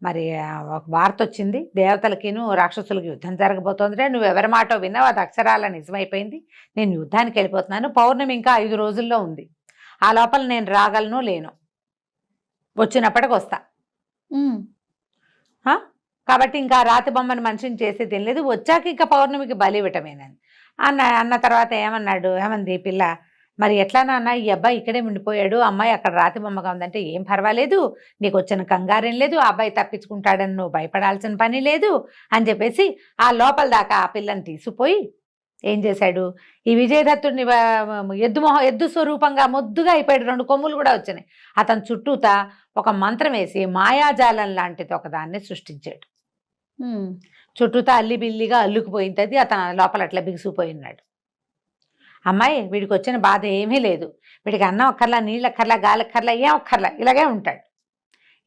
మరి ఒక వార్త వచ్చింది, దేవతలకిను రాక్షసులకి యుద్ధం జరగబోతోందిరే, నువ్వు ఎవరి మాటో విన్నావు, అది అక్షరాల నిజమైపోయింది, నేను యుద్ధానికి వెళ్ళిపోతున్నాను, పౌర్ణమి ఇంకా 5 రోజుల్లో ఉంది, ఆ లోపల నేను రాగలను లేను, వచ్చినప్పటికి వస్తా, కాబట్టి ఇంకా రాతి బొమ్మను మనిషిని చేసేది ఏం లేదు, వచ్చాక ఇంకా పౌర్ణమికి బలి ఇవ్వటమేనని అన్న తర్వాత ఏమంది పిల్ల, మరి ఎట్లా నాన్న, ఈ అబ్బాయి ఇక్కడే ఉండిపోయాడు, అమ్మాయి అక్కడ రాతి బొమ్మగా ఉందంటే ఏం పర్వాలేదు, నీకు వచ్చిన కంగారేం లేదు, ఆ అబ్బాయి తప్పించుకుంటాడని నువ్వు భయపడాల్సిన పని లేదు అని చెప్పేసి ఆ దాకా ఆ పిల్లని తీసుకుపోయి ఏం చేశాడు, ఈ విజయదత్తుడిని ఎద్దు స్వరూపంగా ముద్దుగా అయిపోయాడు, 2 కొమ్ములు కూడా వచ్చినాయి, అతని చుట్టూతా ఒక మంత్రం వేసి మాయాజాలం లాంటిది ఒకదాన్ని సృష్టించాడు. చుట్టూతా అల్లిబిల్లిగా అల్లుకుపోయింది, అతను లోపల అట్లా బిగుసిపోయినాడు. అమ్మాయి వీడికి వచ్చిన బాధ ఏమీ లేదు, వీడికి అన్నం అక్కర్లా, నీళ్ళు అక్కర్లా, గాలి అక్కర్లా, ఏం అక్కర్లా, ఇలాగే ఉంటాడు,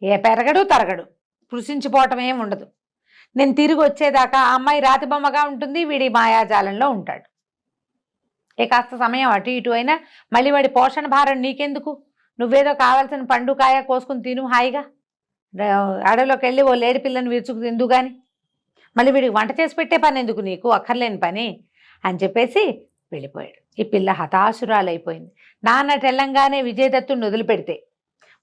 ఏ పెరగడు తరగడు, కృషించిపోవటం ఏమి ఉండదు, నేను తిరిగి వచ్చేదాకా ఆ అమ్మాయి రాతి బొమ్మగా ఉంటుంది, వీడి మాయాజాలంలో ఉంటాడు, ఏ కాస్త సమయం అటు ఇటు అయినా మళ్ళీ వాడి పోషణ భారం నీకెందుకు, నువ్వేదో కావాల్సిన పండు కాయ కోసుకుని తిను హాయిగా, అడవిలోకి వెళ్ళి ఓ లేడి పిల్లని విరుచుకు తిందు కానీ మళ్ళీ వీడికి వంట చేసి పెట్టే పని ఎందుకు నీకు, అక్కర్లేని పని అని చెప్పేసి వెళ్ళిపోయాడు. ఈ పిల్ల హతాశురాలైపోయింది. నాన్న తెల్లంగానే విజయదత్తుని వదిలిపెడితే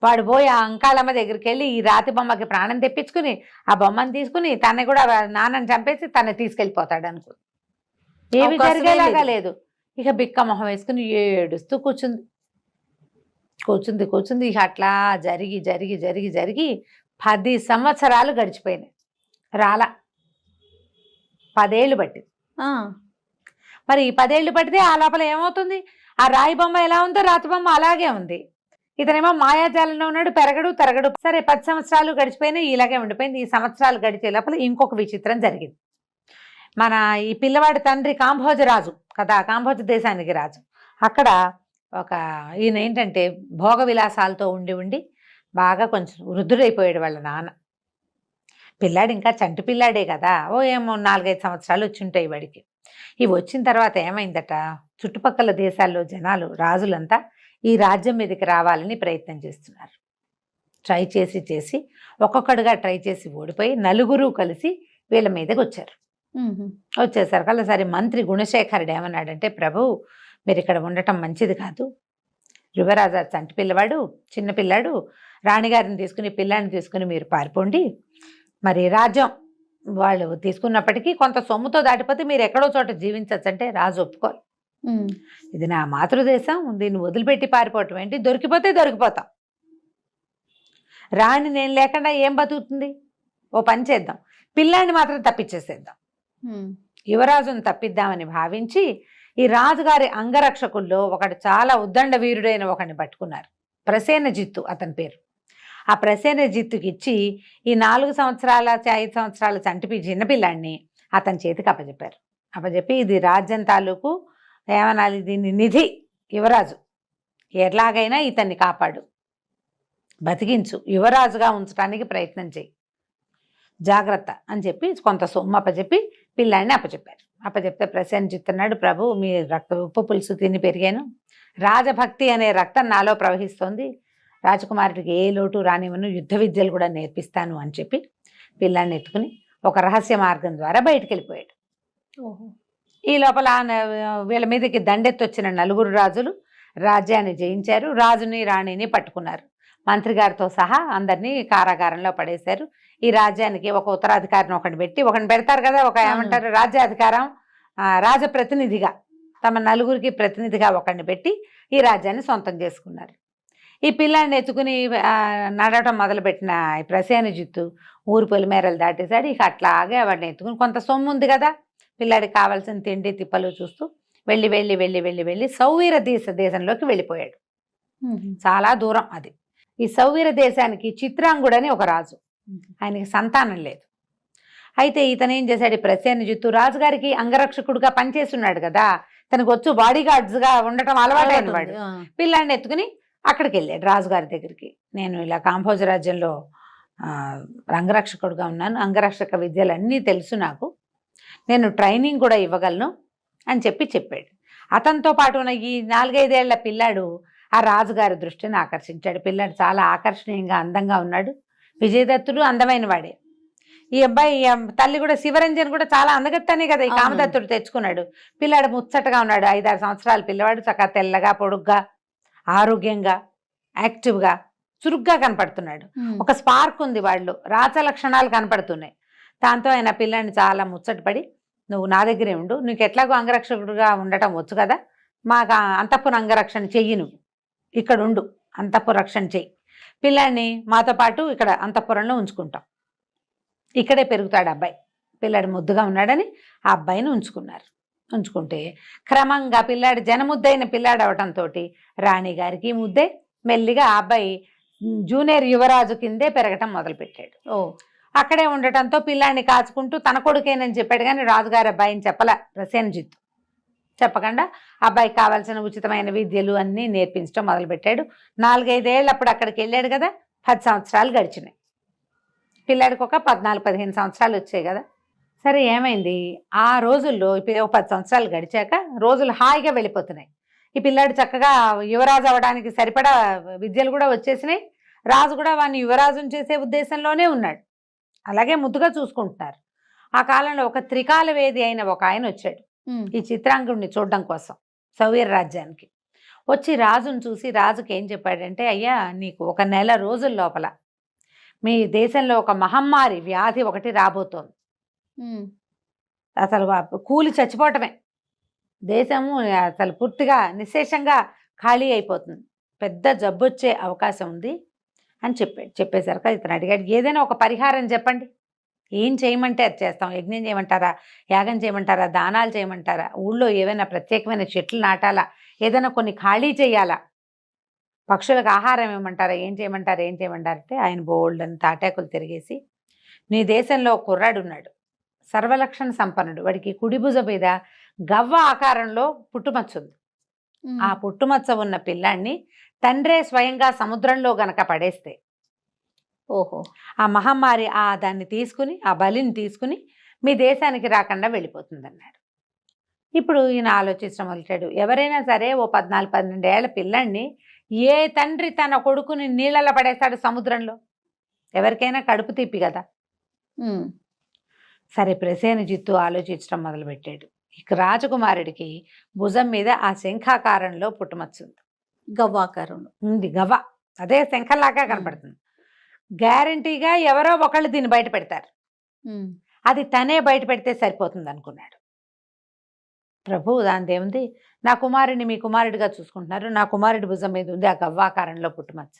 వాడు పోయి ఆ అంకాళమ్మ దగ్గరికి వెళ్ళి ఈ రాతి బొమ్మకి ప్రాణం తెప్పించుకుని ఆ బొమ్మను తీసుకుని తన కూడా నాన్నని చంపేసి తను తీసుకెళ్ళిపోతాడు అనుకో, ఏమి జరిగేలాగా లేదు. ఇక బిక్క మొహం వేసుకుని ఏడుస్తూ కూర్చుంది. ఇక అట్లా జరిగి 10 సంవత్సరాలు గడిచిపోయినాయి, రాలా, 10 ఏళ్ళు పట్టింది. మరి 10 ఏళ్ళు పట్టితే ఆ లోపల ఏమవుతుంది, ఆ రాయి బొమ్మ ఎలా ఉందో రాతి బొమ్మ అలాగే ఉంది, ఇతనేమో మాయాజాలంలో ఉన్నాడు, పెరగడు తరగడు. సరే 10 సంవత్సరాలు గడిచిపోయినాయి, ఇలాగే ఉండిపోయింది. ఈ సంవత్సరాలు గడిచే లోపల ఇంకొక విచిత్రం జరిగింది. మన ఈ పిల్లవాడి తండ్రి కాంభోజరాజు కదా, కాంభోజ దేశానికి రాజు, అక్కడ ఒక ఈయన ఏంటంటే భోగ విలాసాలతో ఉండి బాగా కొంచెం వృద్ధుడైపోయాడు వాళ్ళ నాన్న. పిల్లాడు ఇంకా చంటి పిల్లాడే కదా, ఏమో 4-5 సంవత్సరాలు వచ్చి ఉంటాయి వాడికి. ఇవి వచ్చిన తర్వాత ఏమైందట, చుట్టుపక్కల దేశాల్లో జనాలు రాజులంతా ఈ రాజ్యం మీదకి రావాలని ప్రయత్నం చేస్తున్నారు. ట్రై చేసి ఒక్కొక్కడుగా ట్రై చేసి ఓడిపోయి 4 కలిసి వీళ్ళ మీదకి వచ్చారు. వచ్చేసరికల్లా సరే మంత్రి గుణశేఖరుడు ఏమన్నాడంటే, ప్రభు మీరు ఇక్కడ ఉండటం మంచిది కాదు, యువరాజా చంటి పిల్లవాడు చిన్నపిల్లాడు, రాణిగారిని తీసుకుని పిల్లాడిని తీసుకుని మీరు పారిపోండి, మరి రాజ్యం వాళ్ళు తీసుకున్నప్పటికీ కొంత సొమ్ముతో దాటిపోతే మీరు ఎక్కడో చోట జీవించచ్చు అంటే రాజు ఒప్పుకోరు. ఇది నా మాతృదేశం, దీన్ని వదిలిపెట్టి పారిపోవటం ఏంటి, దొరికిపోతే దొరికిపోతాం, రాణి నేను లేకుండా ఏం బతుకుతుంది, ఓ పని చేద్దాం, పిల్లాడిని మాత్రం తప్పించేసేద్దాం. యువరాజును తప్పిద్దామని భావించి ఈ రాజుగారి అంగరక్షకుల్లో ఒకడు చాలా ఉద్దండ వీరుడైన ఒకడిని పట్టుకున్నారు, ప్రసేనజిత్తు అతని పేరు. ఆ ప్రసేనజిత్తుకి ఇచ్చి ఈ 4 సంవత్సరాల 5 సంవత్సరాల చంటిపి చిన్నపిల్లాడిని అతని చేతికి అప్పచెప్పి ఇది రాజ్యం తాలూకు ఏమనాలి, దీన్ని నిధి, యువరాజు ఎలాగైనా ఇతన్ని కాపాడు, బతికించు, యువరాజుగా ఉంచడానికి ప్రయత్నం చేయి, జాగ్రత్త అని చెప్పి కొంత సొమ్ము అప్పచెప్పి పిల్లాడిని అప్పచెప్తే ప్రసేనజిత్ అన్నాడు, ప్రభు మీ ఉప్పు పులుసు తిని పెరిగాను, రాజభక్తి అనే రక్తం నాలో ప్రవహిస్తోంది, రాజకుమారుడికి ఏ లోటు రానివ్వను, యుద్ధ విద్యలు కూడా నేర్పిస్తాను అని చెప్పి పిల్లాన్ని ఎత్తుకుని ఒక రహస్య మార్గం ద్వారా బయటికి వెళ్ళిపోయాడు. ఈ లోపల వీళ్ళ మీదకి దండెత్తొచ్చిన 4 రాజులు రాజ్యాన్ని జయించారు, రాజుని రాణిని పట్టుకున్నారు. మంత్రి గారితో సహా అందరినీ కారాగారంలో పడేశారు. ఈ రాజ్యానికి ఒక ఉత్తరాధికారిని ఒకటి పెట్టి, ఒకటి పెడతారు కదా, ఒక ఏమంటారు రాజ్యాధికారం, రాజప్రతినిధిగా తమ నలుగురికి ప్రతినిధిగా ఒకరిని పెట్టి ఈ రాజ్యాన్ని సొంతం చేసుకున్నారు. ఈ పిల్లాన్ని ఎత్తుకుని నడవటం మొదలుపెట్టిన ఈ ప్రసేనజిత్తు ఊరు పొలిమేరలు దాటేశాడు. ఇక అట్లాగే వాడిని ఎత్తుకుని, కొంత సొమ్ము ఉంది కదా పిల్లాడికి కావాల్సిన తిండి తిప్పలు చూస్తూ వెళ్ళి వెళ్ళి వెళ్ళి వెళ్ళి వెళ్ళి సౌవీర దేశంలోకి వెళ్ళిపోయాడు. చాలా దూరం అది. ఈ సౌవీర దేశానికి చిత్రాంగుడని ఒక రాజు, ఆయనకి సంతానం లేదు. అయితే ఇతను ఏం చేశాడు, ఈ ప్రసేనజిత్తు రాజుగారికి అంగరక్షకుడుగా పనిచేస్తున్నాడు కదా, తనకు వచ్చు బాడీ గార్డ్స్గా ఉండటం అలవాటైన వాడు. పిల్లాడిని ఎత్తుకుని అక్కడికి వెళ్ళాడు రాజుగారి దగ్గరికి. నేను ఇలా కాంభోజ రాజ్యంలో అంగరక్షకుడుగా ఉన్నాను, అంగరక్షక విద్యలన్నీ తెలుసు నాకు, నేను ట్రైనింగ్ కూడా ఇవ్వగలను అని చెప్పాడు. అతనితో పాటు ఉన్న ఈ 4-5 ఏళ్ల పిల్లాడు ఆ రాజుగారి దృష్టిని ఆకర్షించాడు. పిల్లాడు చాలా ఆకర్షణీయంగా అందంగా ఉన్నాడు. విజయదత్తుడు అందమైన వాడే. ఈ అబ్బాయి తల్లి కూడా శివరంజన్ కూడా చాలా అందగత్తనే కదా ఈ కామదత్తుడు తెచ్చుకున్నాడు. పిల్లాడు ముచ్చటగా ఉన్నాడు. 5-6 సంవత్సరాల పిల్లవాడు, చక్కగా తెల్లగా పొడుగ్గా ఆరోగ్యంగా యాక్టివ్గా చురుగ్గా కనపడుతున్నాడు. ఒక స్పార్క్ ఉంది వాళ్ళు, రాచ లక్షణాలు కనపడుతున్నాయి. దాంతో ఆయన పిల్లాడిని చాలా ముచ్చటపడి, నువ్వు నా దగ్గరే ఉండు, నీకు ఎట్లాగో అంగరక్షకుడుగా ఉండటం వచ్చు కదా, మాకు అంతఃపుర అంగరక్షణ చెయ్యి, నువ్వు ఇక్కడ ఉండు, అంతఃపుర రక్షణ చెయ్యి, పిల్లాడిని మాతో పాటు ఇక్కడ అంతఃపురంలో ఉంచుకుంటాం, ఇక్కడే పెరుగుతాడు అబ్బాయి, పిల్లాడు ముద్దుగా ఉన్నాడని ఆ అబ్బాయిని ఉంచుకుంటే క్రమంగా పిల్లాడు జనముద్దైన పిల్లాడు అవటంతో రాణిగారికి ముద్దే, మెల్లిగా ఆ అబ్బాయి జూనియర్ యువరాజు కిందే పెరగటం మొదలుపెట్టాడు. అక్కడే ఉండటంతో పిల్లాడిని కాచుకుంటూ తన కొడుకేనని చెప్పాడు, కానీ రాజుగారి అబ్బాయిని ప్రసేనజిత్తు చెప్పకుండా అబ్బాయికి కావాల్సిన ఉచితమైన విద్యలు అన్నీ నేర్పించడం మొదలుపెట్టాడు. 4-5 ఏళ్ళు అప్పుడు అక్కడికి వెళ్ళాడు కదా, 10 సంవత్సరాలు గడిచినాయి. పిల్లాడికి ఒక 14-15 సంవత్సరాలు వచ్చాయి కదా. సరే ఏమైంది, ఆ రోజుల్లో 10 సంవత్సరాలు గడిచాక రోజులు హాయిగా వెళ్ళిపోతున్నాయి. ఈ పిల్లాడు చక్కగా యువరాజు అవ్వడానికి సరిపడా విద్యలు కూడా వచ్చేసినాయి. రాజు కూడా వాడిని యువరాజుని చేసే ఉద్దేశంలోనే ఉన్నాడు. అలాగే ముద్దుగా చూసుకుంటున్నారు. ఆ కాలంలో ఒక త్రికాల వేది అయిన ఒక ఆయన వచ్చాడు ఈ చిత్రాంగుడిని చూడడం కోసం సౌవీర రాజ్యానికి. వచ్చి రాజును చూసి రాజుకి ఏం చెప్పాడంటే, అయ్యా నీకు 1 నెల రోజుల లోపల మీ దేశంలో ఒక మహమ్మారి వ్యాధి ఒకటి రాబోతోంది, అసలు కూలి చచ్చిపోవటమే, దేశము అసలు పూర్తిగా నిశ్శేషంగా ఖాళీ అయిపోతుంది, పెద్ద జబ్బు వచ్చే అవకాశం ఉంది అని చెప్పేసరికి ఇతను అడిగాడు, ఏదైనా ఒక పరిహారం చెప్పండి, ఏం చేయమంటే అది చేస్తాం, యజ్ఞం చేయమంటారా, యాగం చేయమంటారా, దానాలు చేయమంటారా, ఊళ్ళో ఏవైనా ప్రత్యేకమైన చెట్లు నాటాలా, ఏదైనా కొన్ని ఖాళీ చేయాలా, పక్షులకు ఆహారం ఏమంటారా, ఏం చేయమంటారంటే ఆయన బోల్డ్ అని తాటాకులు తిరిగేసి, నీ దేశంలో కుర్రాడు ఉన్నాడు, సర్వలక్షణ సంపన్నుడు, వాడికి కుడి భుజ మీద గవ్వ ఆకారంలో పుట్టుమచ్చ ఉంది. ఆ పుట్టుమచ్చ ఉన్న పిల్లాన్ని తండ్రే స్వయంగా సముద్రంలో గనక పడేస్తే ఆ మహమ్మారి దాన్ని తీసుకుని, ఆ బలిని తీసుకుని మీ దేశానికి రాకుండా వెళ్ళిపోతుంది అన్నాడు. ఇప్పుడు ఈయన ఆలోచించడం మొదలెట్టాడు, ఎవరైనా సరే ఓ 14-12 ఏళ్ల పిల్లాన్ని ఏ తండ్రి తన కొడుకుని నీళ్ళలో పడేస్తాడు సముద్రంలో, ఎవరికైనా కడుపు తిప్పి కదా. సరే ప్రసేనజిత్తు ఆలోచించడం మొదలుపెట్టాడు. ఇక రాజకుమారుడికి భుజం మీద ఆ శంఖాకారంలో పుట్టుమచ్చ ఉంది, గవ్వాకారంలో ఉంది, గవ్వ అదే శంఖలాగా కనపడుతుంది. గ్యారంటీగా ఎవరో ఒకళ్ళు దీన్ని బయట పెడతారు, అది తనే బయట పెడితే సరిపోతుంది అనుకున్నాడు. ప్రభు దానిదేముంది, నా కుమారుడిని మీ కుమారుడిగా చూసుకుంటున్నారు, నా కుమారుడి భుజం మీద ఉంది ఆ గవ్వాకారంలో పుట్టుమచ్చ,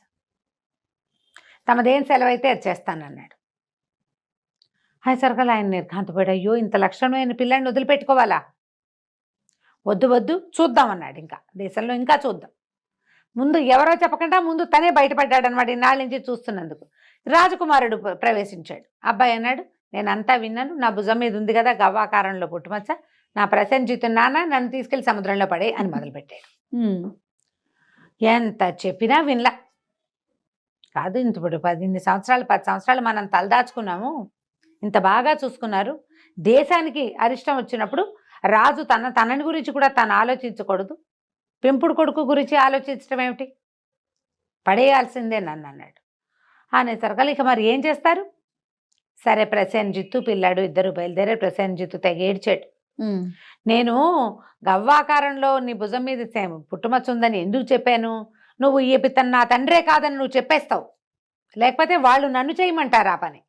తమదేం సెలవైతే అది చేస్తానన్నాడు. సరకలు ఆయన నిర్ఘాంతపడి, అయ్యో ఇంత లక్షణమైన పిల్లాడిని వదిలిపెట్టుకోవాలా, వద్దు చూద్దామన్నాడు. ఇంకా దేశంలో ఇంకా చూద్దాం, ముందు ఎవరో చెప్పకుండా ముందు తనే బయటపడ్డాడు అనమాట. ఇన్నాళ్ళ నుంచి చూస్తున్నందుకు రాజకుమారుడు ప్రవేశించాడు. అబ్బాయి అన్నాడు, నేను అంతా విన్నాను, నా భుజం మీద ఉంది కదా గవ్వాకారంలో పుట్టుమచ్చ, నా ప్రసేనజిత్తు నాన్న నన్ను తీసుకెళ్లి సముద్రంలో పడే అని మొదలుపెట్టాడు. ఎంత చెప్పినా వినలా. కాదు ఇప్పుడు 10 సంవత్సరాలు మనం తలదాచుకున్నాము, ఇంత బాగా చూసుకున్నారు, దేశానికి అరిష్టం వచ్చినప్పుడు రాజు తనని గురించి కూడా తను ఆలోచించకూడదు, పెంపుడు కొడుకు గురించి ఆలోచించడం ఏమిటి, పడేయాల్సిందే నన్ను అన్నాడు. అనేసరికి ఇక మరి ఏం చేస్తారు? సరే ప్రసేనజిత్తు పిల్లాడు ఇద్దరు బయలుదేరే. ప్రసేనజిత్తు తెగ ఏడ్చాడు, నేను గవ్వాకారంలో నీ భుజం మీద పుట్టుమచ్చ ఉందని ఎందుకు చెప్పాను, నువ్వు ఇతను నా తండ్రే కాదని నువ్వు చెప్పేస్తావు, లేకపోతే వాళ్ళు నన్ను చేయమంటారు ఆ పని.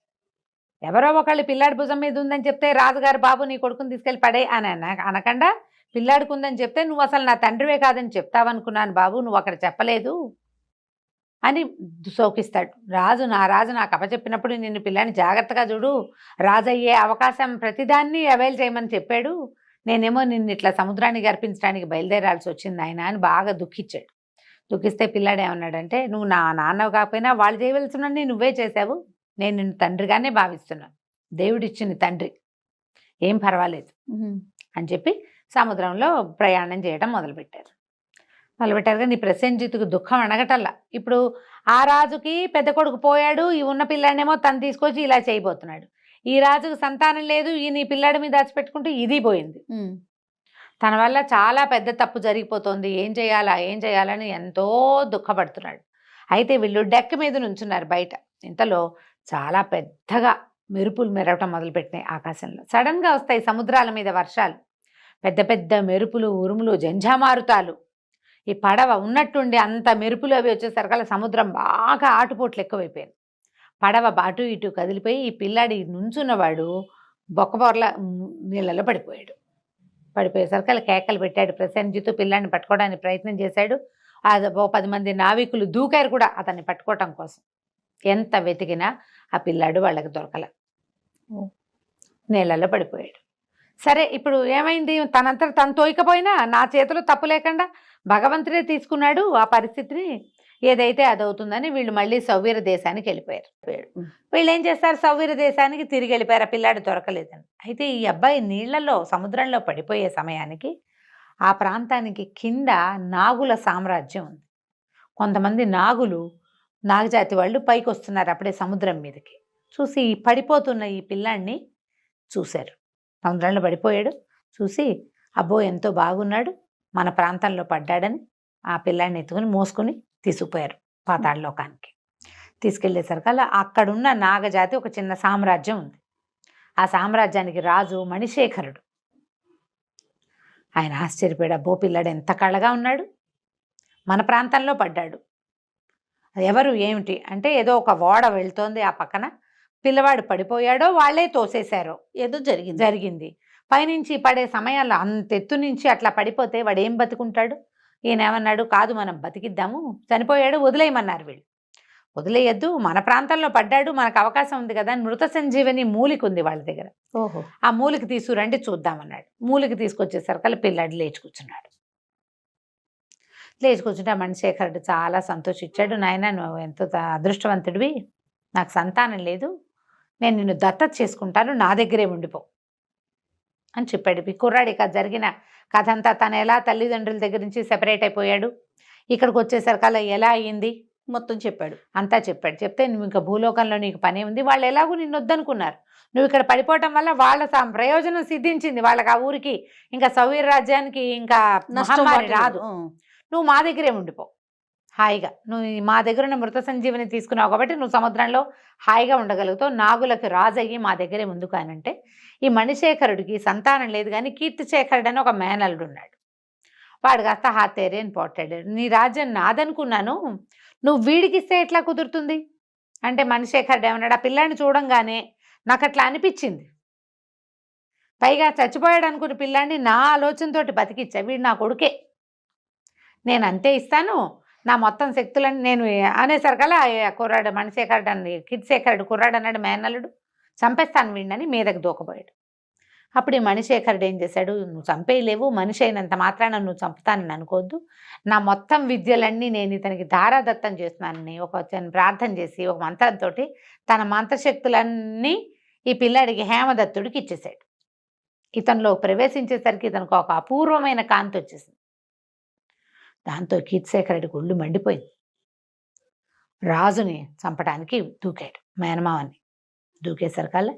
ఎవరో ఒకళ్ళు పిల్లాడి భుజం మీద ఉందని చెప్తే రాజుగారు బాబు నీ కొడుకుని తీసుకెళ్ళి పడే అని అనకుండా పిల్లాడికి ఉందని చెప్తే నువ్వు అసలు నా తండ్రివే కాదని చెప్తావనుకున్నాను బాబు, నువ్వు అక్కడ చెప్పలేదు అని శోకిస్తాడు. నా రాజు నాకు అప్పచెప్పినప్పుడు నిన్ను పిల్లాడిని జాగ్రత్తగా చూడు, రాజు అయ్యే అవకాశం ప్రతిదాన్ని అవైల్ చేయమని చెప్పాడు, నేనేమో నిన్ను ఇట్లా సముద్రానికి అర్పించడానికి బయలుదేరాల్సి వచ్చింది ఆయన అని బాగా దుఃఖించాడు. దుఃఖిస్తే పిల్లాడు ఏమన్నాడంటే, నువ్వు నా నాన్నవు కాకపోయినా వాళ్ళు చేయవలసినన్ని నువ్వే చేసావు, నేను నిన్ను తండ్రిగానే భావిస్తున్నాను, దేవుడిచ్చిన తండ్రి, ఏం పర్వాలేదు అని చెప్పి సముద్రంలో ప్రయాణం చేయడం మొదలుపెట్టారు. కానీ ప్రసేన్జిత్తుకు దుఃఖం అడగటల్లా. ఇప్పుడు ఆ రాజుకి పెద్ద కొడుకు పోయాడు, ఈ ఉన్న పిల్లాడినేమో తను తీసుకొచ్చి ఇలా చేయబోతున్నాడు, ఈ రాజుకు సంతానం లేదు, ఈయన ఈ పిల్లాడి మీద దాచిపెట్టుకుంటూ ఇది పోయింది. తన వల్ల చాలా పెద్ద తప్పు జరిగిపోతుంది, ఏం చేయాలని ఎంతో దుఃఖపడుతున్నాడు. అయితే వీళ్ళు డెక్ మీద నుంచున్నారు బయట. ఇంతలో చాలా పెద్దగా మెరుపులు మెరవటం మొదలుపెట్టినాయి ఆకాశంలో. సడన్గా వస్తాయి సముద్రాల మీద వర్షాలు, పెద్ద పెద్ద మెరుపులు, ఉరుములు, జంఝామారుతాలు. ఈ పడవ ఉన్నట్టుండి అంత మెరుపులు అవి వచ్చేసరికల్లా సముద్రం బాగా ఆటుపోట్లు ఎక్కువైపోయింది. పడవ అటు ఇటు కదిలిపోయి ఈ పిల్లాడి నుంచున్నవాడు బొక్కబొరల నీళ్ళలో పడిపోయేసరికల్లా కేకలు పెట్టాడు. ప్రసేన్జిత్తు పిల్లాడిని పట్టుకోవడానికి ప్రయత్నం చేశాడు. అది 10 మంది నావికులు దూకారు కూడా అతన్ని పట్టుకోవటం కోసం. ఎంత వెతికినా ఆ పిల్లాడు వాళ్ళకి దొరకల, నీళ్ళలో పడిపోయాడు. సరే ఇప్పుడు ఏమైంది, తనంతా తను తోయకపోయినా నా చేతిలో తప్పు లేకుండా భగవంతుడే తీసుకున్నాడు ఆ పరిస్థితిని, ఏదైతే అదవుతుందని వీళ్ళు మళ్ళీ సౌవీర దేశానికి వెళ్ళిపోయారు. వీళ్ళు ఏం చేస్తారు, సౌవీర దేశానికి తిరిగి వెళ్ళిపోయారు, ఆ పిల్లాడు దొరకలేదని. అయితే ఈ అబ్బాయి నీళ్లలో సముద్రంలో పడిపోయే సమయానికి ఆ ప్రాంతానికి కింద నాగుల సామ్రాజ్యం ఉంది. కొంతమంది నాగజాతి వాళ్ళు పైకి వస్తున్నారు అప్పుడే సముద్రం మీదకి. చూసి పడిపోతున్న ఈ పిల్లాడిని చూశారు. సముద్రంలో పడిపోయాడు, చూసి అబ్బో ఎంతో బాగున్నాడు, మన ప్రాంతంలో పడ్డాడని ఆ పిల్లాడిని ఎత్తుకుని మోసుకుని తీసుకుపోయారు పాతాళలోకానికి. తీసుకెళ్లేసరికల్లా అక్కడున్న నాగజాతి ఒక చిన్న సామ్రాజ్యం ఉంది. ఆ సామ్రాజ్యానికి రాజు మణిశేఖరుడు. ఆయన ఆశ్చర్యపోయాడు, అబ్బో పిల్లాడు ఎంత కళగా ఉన్నాడు, మన ప్రాంతంలో పడ్డాడు. ఎవరు ఏమిటి అంటే, ఏదో ఒక ఓడ వెళ్తోంది ఆ పక్కన, పిల్లవాడు పడిపోయాడో వాళ్ళే తోసేశారో ఏదో జరిగింది. పైనుంచి పడే సమయాల్లో అంత ఎత్తు నుంచి అట్లా పడిపోతే వాడు ఏం బతుకుంటాడు. ఈయన ఏమన్నాడు, కాదు మనం బతికిద్దాము, చనిపోయాడు వదిలేయమన్నారు వీళ్ళు. వదిలేయద్దు, మన ప్రాంతంలో పడ్డాడు, మనకు అవకాశం ఉంది కదా, మృత సంజీవని మూలిక ఉంది వాళ్ళ దగ్గర, ఆ మూలిక తీసుకురండి చూద్దామన్నాడు. మూలిక తీసుకొచ్చేసరికి పిల్లాడు లేచి కూర్చున్నాడు. లేచి కూర్చుంటే మణిశేఖరుడు చాలా సంతోషించాడు. నాయన నువ్వు ఎంతో అదృష్టవంతుడివి, నాకు సంతానం లేదు, నేను నిన్ను దత్తత చేసుకుంటాను, నా దగ్గరే ఉండిపో అని చెప్పాడు. ఈ కుర్రాడి జరిగిన కథ అంతా తను ఎలా తల్లిదండ్రుల దగ్గర నుంచి సెపరేట్ అయిపోయాడు, ఇక్కడికి వచ్చేసరికల్లా ఎలా అయ్యింది మొత్తం చెప్పాడు. అంతా చెప్పాడు. చెప్తే నువ్వు ఇంకా భూలోకంలో నీకు పని ఉంది, వాళ్ళు ఎలాగూ నిన్ను వద్దనుకున్నారు, నువ్వు ఇక్కడ పడిపోవటం వల్ల వాళ్ళ ప్రయోజనం సిద్ధించింది, వాళ్ళకి ఆ ఊరికి ఇంకా సౌవీర రాజ్యానికి ఇంకా మహమ్మారి రాదు, నువ్వు మా దగ్గరే ఉండిపో హాయిగా, నువ్వు మా దగ్గర ఉన్న మృత సంజీవిని తీసుకున్నావు కాబట్టి నువ్వు సముద్రంలో హాయిగా ఉండగలుగుతావు, నాగులకు రాజు అయ్యి మా దగ్గరే ముందు. కానంటే ఈ మణిశేఖరుడికి సంతానం లేదు, కానీ కీర్తిశేఖరుడు అని ఒక మేనల్లుడు ఉన్నాడు. వాడు కాస్త హాతేరే అని పోటాడు, నీ రాజ్యం నాదనుకున్నాను, నువ్వు వీడికి ఇస్తే ఎట్లా కుదురుతుంది అంటే, మణిశేఖరుడు ఏమన్నాడు, ఆ పిల్లాడిని చూడంగానే నాకు అట్లా అనిపించింది, పైగా చచ్చిపోయాడు అనుకున్న పిల్లాడిని నా ఆలోచనతోటి బతికిచ్చా, వీడు నా కొడుకే, నేను అంతే ఇస్తాను, నా మొత్తం శక్తులని నేను అనేసరికల్లా కుర్రాడు మణిశేఖరుడు అని కీర్తిశేఖరుడు కుర్రాడు అన్నాడు మేనల్లుడు, చంపేస్తాను వీడిని మీదకి దూకబోయాడు. అప్పుడు ఈ మణిశేఖరుడు ఏం చేశాడు, నువ్వు చంపేయలేవు, మనిషి అయినంత మాత్రాన నువ్వు చంపుతానని అనుకోవద్దు, నా మొత్తం విద్యలన్నీ నేను ఇతనికి ధారాదత్తం చేస్తున్నానని ఒక ప్రార్థన చేసి ఒక మంత్రంతో తన మంత్రశక్తులన్నీ ఈ పిల్లాడికి హేమదత్తుడికి ఇచ్చేసాడు. ఇతనిలో ప్రవేశించేసరికి ఇతనికి ఒక అపూర్వమైన కాంతి వచ్చేసింది. దాంతో కీర్తిశేఖరుడికి ఒళ్ళు మండిపోయింది. రాజుని చంపడానికి దూకాడు, మేనమావని దూకేసరికల్లా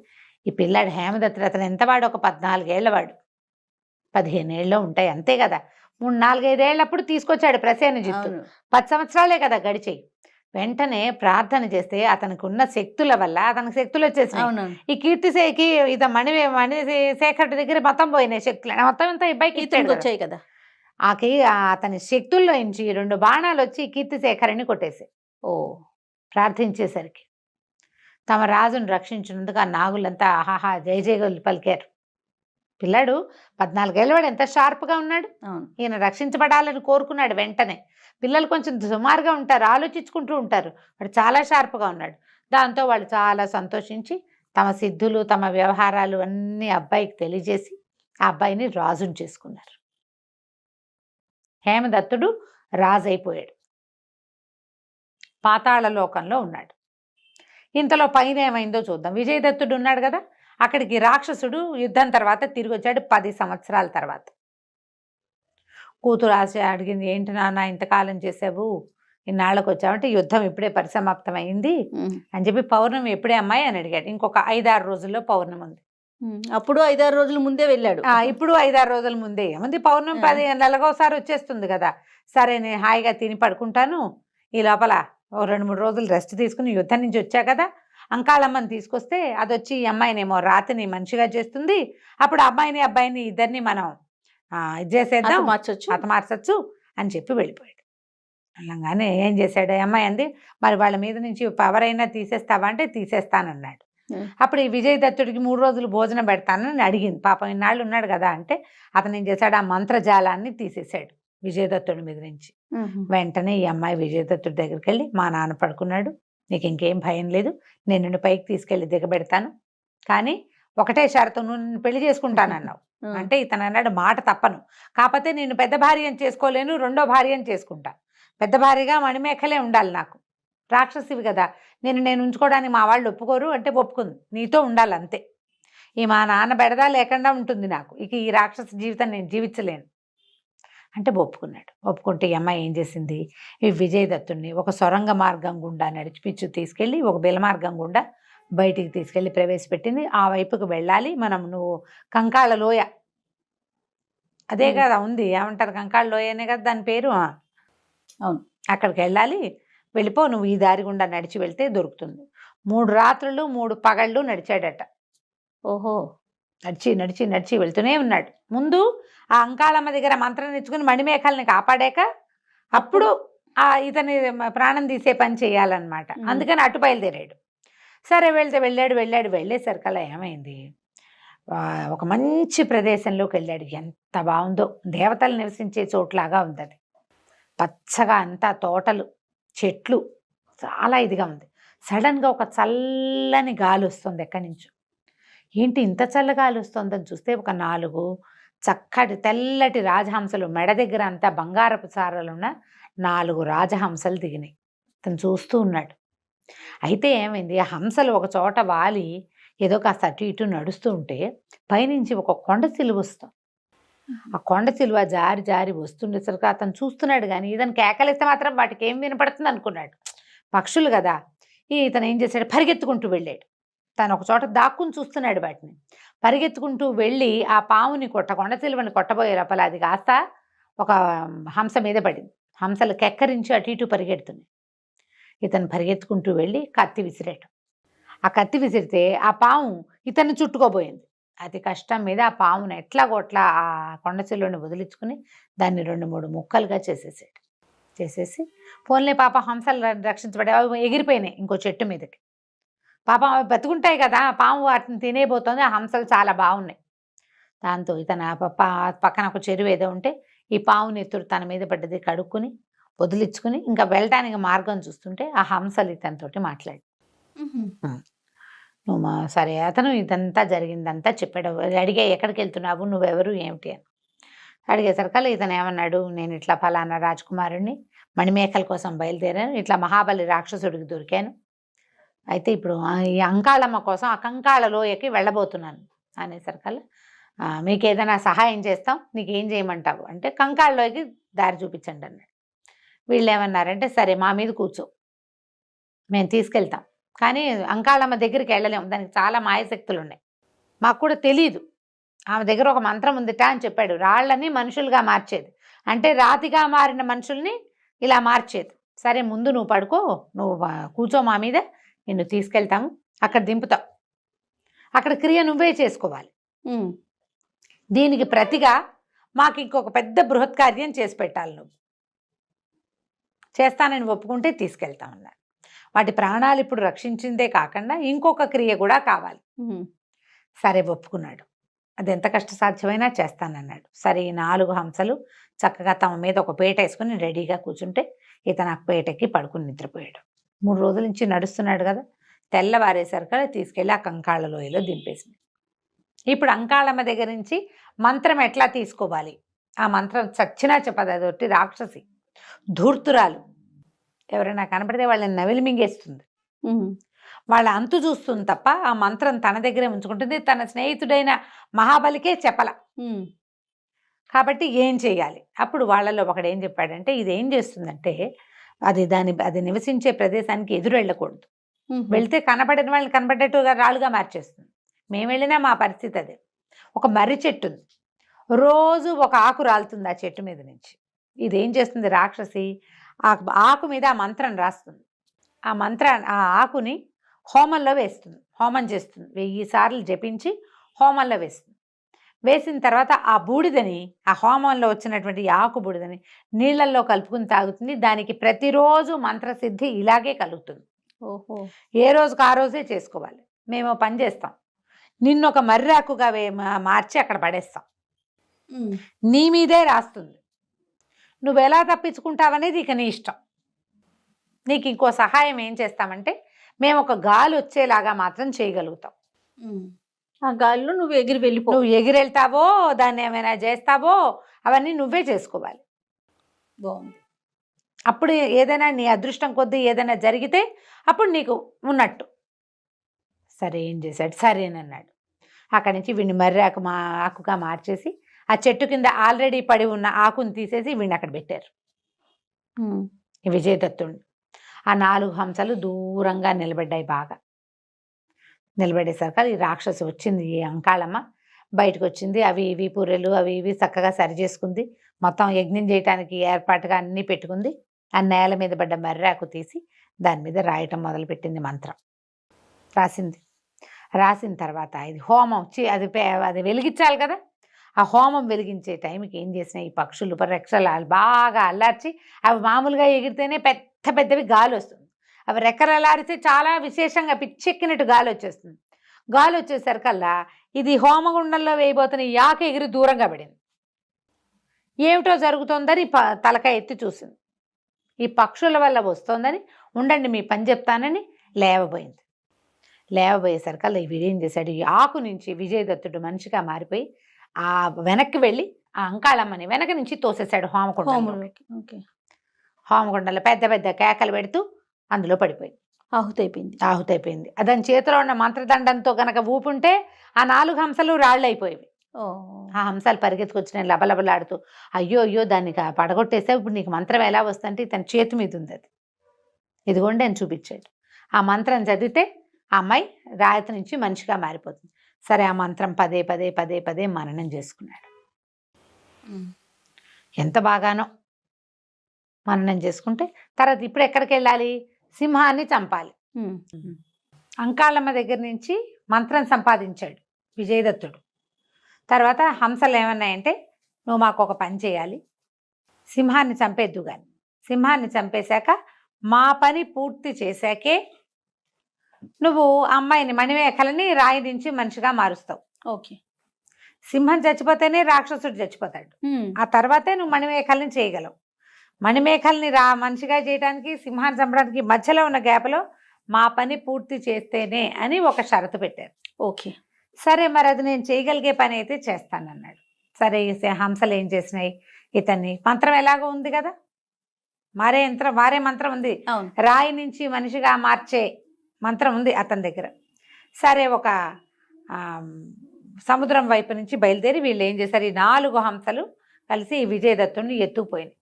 ఈ పిల్లాడు హేమదత్తుడు, అతను ఎంతవాడు ఒక 14 ఏళ్లవాడు, 15 ఏళ్ళు ఉంటాయి అంతే కదా, 3-4-5 ఏళ్ళప్పుడు తీసుకొచ్చాడు ప్రసేనజిత్తు, 10 సంవత్సరాలే కదా గడిచేయి. వెంటనే ప్రార్థన చేస్తే అతనికి ఉన్న శక్తుల వల్ల అతనికి శక్తులు వచ్చేసినాయి. ఈ కీర్తిశేఖి ఇత మణిశేఖరుడి దగ్గర మొత్తం పోయినాయి శక్తులు, మొత్తం అంతా ఇబ్బాయికి వచ్చాయి కదా. అతని శక్తుల్లో నుంచి 2 బాణాలు వచ్చి కీర్తిశేఖరుని కొట్టేశాయి. ఓ ప్రార్థించేసరికి తమ రాజును రక్షించినందుకు ఆ నాగులంతా ఆహాహా జయ జయగలు పలికారు. పిల్లాడు 14 ఏళ్ళ వాడు ఎంత షార్ప్గా ఉన్నాడు. అవును. ఈయన రక్షించబడాలని కోరుకున్నాడు. వెంటనే పిల్లలు కొంచెం సుమారుగా ఉంటారు, ఆలోచించుకుంటూ ఉంటారు. వాడు చాలా షార్ప్గా ఉన్నాడు. దాంతో వాళ్ళు చాలా సంతోషించి తమ సిద్ధులు తమ వ్యవహారాలు అన్నీ అబ్బాయికి తెలియజేసి ఆ అబ్బాయిని రాజుని చేసుకున్నారు. హేమదత్తుడు రాజు అయిపోయాడు. పాతాళ లోకంలో ఉన్నాడు. ఇంతలో పైన ఏమైందో చూద్దాం. విజయదత్తుడు ఉన్నాడు కదా, అక్కడికి రాక్షసుడు యుద్ధం తర్వాత తిరిగి వచ్చాడు 10 సంవత్సరాల తర్వాత. కూతురు ఆశ అడిగింది, ఏంటి నాన్న ఇంతకాలం చేసావు, ఇన్నాళ్ళకు వచ్చావంటే యుద్ధం ఇప్పుడే పరిసమాప్తమైంది అని చెప్పి, పౌర్ణమి ఎప్పుడే అమ్మాయి అని అడిగాడు. ఇంకొక 5-6 రోజుల్లో పౌర్ణమి ఉంది. అప్పుడు 5-6 రోజుల ముందే వెళ్ళాడు. ఇప్పుడు 5-6 రోజుల ముందే ఏముంది, పౌర్ణమి 10 నెలకోసారి వచ్చేస్తుంది కదా. సరే నేను హాయిగా తిని పడుకుంటాను, ఈ లోపల 2-3 రోజులు రెస్ట్ తీసుకుని యుద్ధం నుంచి వచ్చా కదా, అంకాళమ్మని తీసుకొస్తే అది వచ్చి ఈ అమ్మాయినేమో రాతిని మనిషిగా చేస్తుంది. అప్పుడు అబ్బాయిని ఇద్దరిని మనం ఇది చేసేద్దాం, మార్చచ్చు అని చెప్పి వెళ్ళిపోయాడు. అలాగానే ఏం చేశాడు, అమ్మాయి అంది, మరి వాళ్ళ మీద నుంచి పవర్ అయినా తీసేస్తావా అంటే తీసేస్తానన్నాడు. అప్పుడు ఈ విజయదత్తుడికి 3 రోజులు భోజనం పెడతానని అడిగింది. పాపం ఇన్నాళ్ళు ఉన్నాడు కదా అంటే అతను ఏం చేశాడు, ఆ మంత్రజాలాన్ని తీసేశాడు విజయదత్తుడి మీద నుంచి. వెంటనే ఈ అమ్మాయి విజయదత్తుడి దగ్గరికి వెళ్ళి, మా నాన్న పడుకున్నాడు, నీకు ఇంకేం భయం లేదు, నేను నిన్ను పైకి తీసుకెళ్ళి దిగబెడతాను, కానీ ఒకటే షరతు, నువ్వు నిన్ను పెళ్లి చేసుకుంటానన్నావు అంటే ఇతను అన్నాడు, మాట తప్పను, కాకపోతే నేను పెద్ద భార్యను చేసుకోలేను, రెండో భార్యను చేసుకుంటా, పెద్ద భార్యగా మణిమేఖలే ఉండాలి, నాకు రాక్షసివి కదా, నేను ఉంచుకోవడానికి మా వాళ్ళు ఒప్పుకోరు అంటే ఒప్పుకుంది, నీతో ఉండాలి అంతే, ఈ మా నాన్న బెడదా లేకుండా ఉంటుంది నాకు, ఇక ఈ రాక్షస జీవితం నేను జీవించలేను అంటే ఒప్పుకున్నాడు. ఒప్పుకుంటే ఈ అమ్మాయి ఏం చేసింది, ఈ విజయదత్తుడిని ఒక సొరంగ మార్గం గుండా నడిచిపిచ్చు తీసుకెళ్ళి ఒక బిల మార్గం గుండా బయటికి తీసుకెళ్ళి ప్రవేశపెట్టింది. ఆ వైపుకు వెళ్ళాలి మనం, నువ్వు కంకాళ లోయ అదే కదా ఉంది, ఏమంటారు కంకాళ లోయనే కదా దాని పేరు. అవును, అక్కడికి వెళ్ళాలి, వెళ్ళిపో, నువ్వు ఈ దారి గుండా నడిచి వెళ్తే దొరుకుతుంది. 3 రాత్రులు 3 పగళ్ళు నడిచాడట. ఓహో, నడిచి వెళ్తూనే ఉన్నాడు. ముందు ఆ అంకాళమ్మ దగ్గర మంత్రం తెచ్చుకుని మణిమేఖల్ని కాపాడాక అప్పుడు ఇతని ప్రాణం తీసే పని చేయాలన్నమాట. అందుకని అటు బయలుదేరాడు. సరే వెళ్ళేసరికల్లా ఏమైంది, ఒక మంచి ప్రదేశంలోకి వెళ్ళాడు. ఎంత బాగుందో, దేవతలు నివసించే చోట్లాగా ఉంది అది. పచ్చగా అంతా తోటలు, చెట్లు, చాలా ఇదిగా ఉంది. సడన్గా ఒక చల్లని గాలి వస్తుంది ఎక్కడి నుంచో. ఏంటి ఇంత చల్లగాలి వస్తుందని చూస్తే ఒక 4 చక్కటి తెల్లటి రాజహంసలు, మెడ దగ్గర అంతా బంగారపు సారలున్న 4 రాజహంసలు దిగినాయి. తను చూస్తూ ఉన్నాడు. అయితే ఏమైంది, ఆ హంసలు ఒక చోట వాలి ఏదో కాస్త అటు ఇటు నడుస్తూ ఉంటే పైనుంచి ఒక కొండ చిలువ వస్తాం. ఆ కొండ చిలువ జారి జారి వస్తుండేసరికి అతను చూస్తున్నాడు, కానీ ఇతను కేకలిస్తే మాత్రం వాటికి ఏం వినపడుతుంది అనుకున్నాడు, పక్షులు కదా. ఇతను ఏం చేశాడు, పరిగెత్తుకుంటూ వెళ్ళాడు. తను ఒక చోట దాక్కుని చూస్తున్నాడు వాటిని. పరిగెత్తుకుంటూ వెళ్ళి ఆ పాముని కొండ చిలువని కొట్టబోయే లోపల అది కాస్త ఒక హంస మీద పడింది. హంసలు కెక్కరించి అటు ఇటు పరిగెడుతున్నాయి. ఇతను పరిగెత్తుకుంటూ వెళ్ళి కత్తి విసిరాడు. ఆ కత్తి విసిరితే ఆ పాము ఇతన్ని చుట్టుకోబోయింది. అతి కష్టం మీద ఆ పామును ఎట్లాగోట్లా ఆ కొండ చిలువని వదిలించుకుని దాన్ని 2-3 ముక్కలుగా చేసేసి పోన్లే పాప హంసలు రక్షించబడే, అవి ఎగిరిపోయినాయి ఇంకో చెట్టు మీదకి. పాపం అవి బతుకుంటాయి కదా, పాము వాటిని తినేపోతుంది. ఆ హంసలు చాలా బాగున్నాయి. దాంతో ఇతను పక్కన ఒక చెరువు ఏదో ఉంటే ఈ పావుని ఎత్తుడు తన మీద పడ్డది, కడుక్కుని వదిలించుకుని ఇంకా వెళ్ళటానికి మార్గం చూస్తుంటే ఆ హంసలు ఇతనితోటి మాట్లాడి, నువ్వు సరే అతను ఇదంతా జరిగిందంతా చెప్పాడు. అడిగా, ఎక్కడికి వెళ్తున్నావు, నువ్వెవరు ఏమిటి అని అడిగేసరికల్లా ఇతను ఏమన్నాడు, నేను ఇట్లా ఫలానా రాజకుమారుణ్ణి, మణిమేఖల కోసం బయలుదేరాను, ఇట్లా మహాబలి రాక్షసుడికి దొరికాను, అయితే ఇప్పుడు ఈ అంకాళమ్మ కోసం ఆ కంకాళ లోయకి వెళ్ళబోతున్నాను అనేసరికల్లా, మీకు ఏదైనా సహాయం చేస్తాం, నీకేం చేయమంటావు అంటే కంకాళ లోయకి దారి చూపించండి అన్నాడు. వీళ్ళు ఏమన్నారంటే, సరే మా మీద కూర్చో, మేము తీసుకెళ్తాం, కానీ అంకాళమ్మ దగ్గరికి వెళ్ళలేము, దానికి చాలా మాయశక్తులు ఉన్నాయి, మాకు కూడా తెలీదు, ఆమె దగ్గర ఒక మంత్రం ఉందిట అని చెప్పాడు. రాళ్ళని మనుషులుగా మార్చేది, అంటే రాతిగా మారిన మనుషుల్ని ఇలా మార్చేది. సరే ముందు నువ్వు పడుకో, నువ్వు కూర్చో మా మీద, నిన్ను తీసుకెళ్తాము, అక్కడ దింపుతాం, అక్కడ క్రియ నువ్వే చేసుకోవాలి, దీనికి ప్రతిగా మాకు ఇంకొక పెద్ద బృహత్ కార్యం చేసి పెట్టాలి, నువ్వు చేస్తానని ఒప్పుకుంటే తీసుకెళ్తామన్నారు. వాటి ప్రాణాలు ఇప్పుడు రక్షించిందే కాకుండా ఇంకొక క్రియ కూడా కావాలి. సరే ఒప్పుకున్నాడు. అది ఎంత కష్టసాధ్యమైనా చేస్తానన్నాడు. సరే ఈ 4 హంసలు చక్కగా తమ మీద ఒక పీట వేసుకుని రెడీగా కూర్చుంటే ఇతను ఆ పీటకి పడుకుని నిద్రపోయాడు. 3 రోజుల నుంచి నడుస్తున్నాడు కదా, తెల్లవారేసరికి తీసుకెళ్ళి ఆ కంకాళ లోయలో దింపేసింది. ఇప్పుడు అంకాళమ్మ దగ్గర నుంచి మంత్రం ఎట్లా తీసుకోవాలి, ఆ మంత్రం చచ్చినా చెప్పదు. అదొట్టి రాక్షసి, ధూర్తురాలు. ఎవరైనా కనపడితే వాళ్ళని నవిలి మింగేస్తుంది, వాళ్ళ అంతు చూస్తుంది తప్ప ఆ మంత్రం తన దగ్గరే ఉంచుకుంటుంది. తన స్నేహితుడైన మహాబలికే చెప్పల. కాబట్టి ఏం చేయాలి? అప్పుడు వాళ్ళలో ఒకడు ఏం చెప్పాడంటే, ఇది ఏం చేస్తుందంటే అది నివసించే ప్రదేశానికి ఎదురు వెళ్ళకూడదు. వెళ్తే కనపడిన వాళ్ళని కనపడేట్టుగా రాళ్ళుగా మార్చేస్తుంది. మేము వెళ్ళినా మా పరిస్థితి అదే. ఒక మర్రి చెట్టు ఉంది, రోజు ఒక ఆకు రాలుతుంది ఆ చెట్టు మీద నుంచి. ఇదేం చేస్తుంది రాక్షసి, ఆ ఆకు మీద ఆ మంత్రం రాస్తుంది. ఆ ఆకుని హోమంలో వేస్తుంది, హోమం చేస్తుంది. 1000 సార్లు జపించి హోమంలో వేస్తుంది. వేసిన తర్వాత ఆ బూడిదని, ఆ హోమంలో వచ్చినటువంటి ఆకు బూడిదని నీళ్ళల్లో కలుపుకుని తాగుతుంది. దానికి ప్రతిరోజు మంత్రసిద్ధి ఇలాగే కలుగుతుంది. ఓహో, ఏ రోజుకు ఆ రోజే చేసుకోవాలి. మేము పని చేస్తాం, నిన్నొక మర్రాకుగా మార్చి అక్కడ పడేస్తాం, నీ మీదే రాస్తుంది. నువ్వు ఎలా తప్పించుకుంటావనేది ఇక నీ ఇష్టం. నీకు ఇంకో సహాయం ఏం చేస్తామంటే, మేము ఒక గాలి వచ్చేలాగా మాత్రం చేయగలుగుతాం. ఆ గాలిలో నువ్వు ఎగిరి వెళ్ళిపో. నువ్వు ఎగిరెళ్తావో దాన్ని ఏమైనా చేస్తావో అవన్నీ నువ్వే చేసుకోవాలి. బాగుంది. అప్పుడు ఏదైనా నీ అదృష్టం కొద్దీ ఏదైనా జరిగితే అప్పుడు నీకు ఉన్నట్టు. సరే ఏం చేశాడు, సరేనన్నాడు. అక్కడి నుంచి వీడిని మర్రి ఆకుగా మార్చేసి ఆ చెట్టు కింద ఆల్రెడీ పడి ఉన్న ఆకుని తీసేసి వీడిని అక్కడ పెట్టారు. ఈ విజయదత్తుడిని. ఆ 4 హంసలు దూరంగా నిలబడ్డాయి. బాగా నిలబడేసరికి ఈ రాక్షసి వచ్చింది, ఈ అంకాళమ్మ బయటకు వచ్చింది. అవి ఇవి పూరెలు అవి ఇవి చక్కగా సరి చేసుకుంది. మొత్తం యజ్ఞం చేయడానికి ఏర్పాటుగా అన్నీ పెట్టుకుంది. ఆ నేల మీద పడ్డ మర్రాకు తీసి దాని మీద రాయటం మొదలుపెట్టింది. మంత్రం రాసింది. రాసిన తర్వాత ఇది హోమం అది వెలిగించాలి కదా. ఆ హోమం వెలిగించే టైంకి ఏం చేసినాయి, ఈ పక్షులు రెక్కలు బాగా అల్లార్చి, అవి మామూలుగా ఎగిరితేనే పెద్ద పెద్దవి గాలి వస్తుంది. అవి రెక్కలు అల్లారితే చాలా విశేషంగా పిచ్చెక్కినట్టు గాలి వచ్చేస్తుంది. గాలి వచ్చేసరికల్లా ఇది హోమగుండంలో వేయబోతున్న ఈ ఆకు ఎగిరి దూరంగా పడింది. ఏమిటో జరుగుతోందని తలకాయ ఎత్తి చూసింది. ఈ పక్షుల వల్ల వస్తోందని, ఉండండి మీ పని చెప్తానని లేవబోయింది. లేవబోయేసరికల్లా వీడేం చేశాడు, ఈ ఆకు నుంచి విజయదత్తుడు మనిషిగా మారిపోయి ఆ వెనక్కి వెళ్ళి ఆ అంకాళమ్మని వెనక నుంచి తోసేశాడు హోమగుండంలోకి. హోమగుండంలో పెద్ద పెద్ద కేకలు పెడుతూ అందులో పడిపోయింది. ఆహుతైపోయింది. దాని చేతిలో ఉన్న మంత్రదండంతో గనక ఊపుంటే ఆ 4 హంసలు రాళ్ళు అయిపోయేవి. ఆ హంసలు పరిగెత్తుకొచ్చిన లబలబలాడుతూ, అయ్యో అయ్యో దాన్ని పడగొట్టేస్తే ఇప్పుడు నీకు మంత్రం ఎలా వస్తుందంటే తన చేతి మీద ఉంది అది, ఇదిగోండి అని చూపించాడు. ఆ మంత్రం చదివితే ఆ అమ్మాయి రాయత నుంచి మనిషిగా మారిపోతుంది. సరే ఆ మంత్రం పదే పదే పదే పదే మననం చేసుకున్నాడు. ఎంత బాగానో మననం చేసుకుంటే తర్వాత ఇప్పుడు ఎక్కడికి వెళ్ళాలి, సింహాన్ని చంపాలి. అంకాళమ్మ దగ్గర నుంచి మంత్రం సంపాదించాడు విజయదత్తుడు. తర్వాత హంసలు ఏమన్నాయంటే, నువ్వు మాకు ఒక పని చేయాలి, సింహాన్ని చంపేద్దు కానీ, సింహాన్ని చంపేశాక మా పని పూర్తి చేశాకే నువ్వు అమ్మాయిని మణిమేఖలని రాయి దించి మనిషిగా మారుస్తావు. ఓకే, సింహం చచ్చిపోతేనే రాక్షసుడు చచ్చిపోతాడు. ఆ తర్వాతే నువ్వు మణిమేఖల్ని చేయగలవు. మణిమేఖల్ని మనిషిగా చేయడానికి, సింహాన్ని చంపడానికి మధ్యలో ఉన్న గ్యాప్లో మా పని పూర్తి చేస్తేనే అని ఒక షరతు పెట్టారు. ఓకే, సరే మరి అది నేను చేయగలిగే పని అయితే చేస్తానన్నాడు. సరే హంసలు ఏం చేసినాయి, ఇతన్ని మంత్రం ఎలాగో ఉంది కదా, మారే మంత్రం ఉంది, రాయి నుంచి మనిషిగా మార్చే మంత్రం ఉంది అతని దగ్గర. సరే ఒక సముద్రం వైపు నుంచి బయలుదేరి వీళ్ళు ఏం చేశారు, ఈ 4 హంసలు కలిసి ఈ విజయదత్తుడిని ఎత్తుకుపోయింది.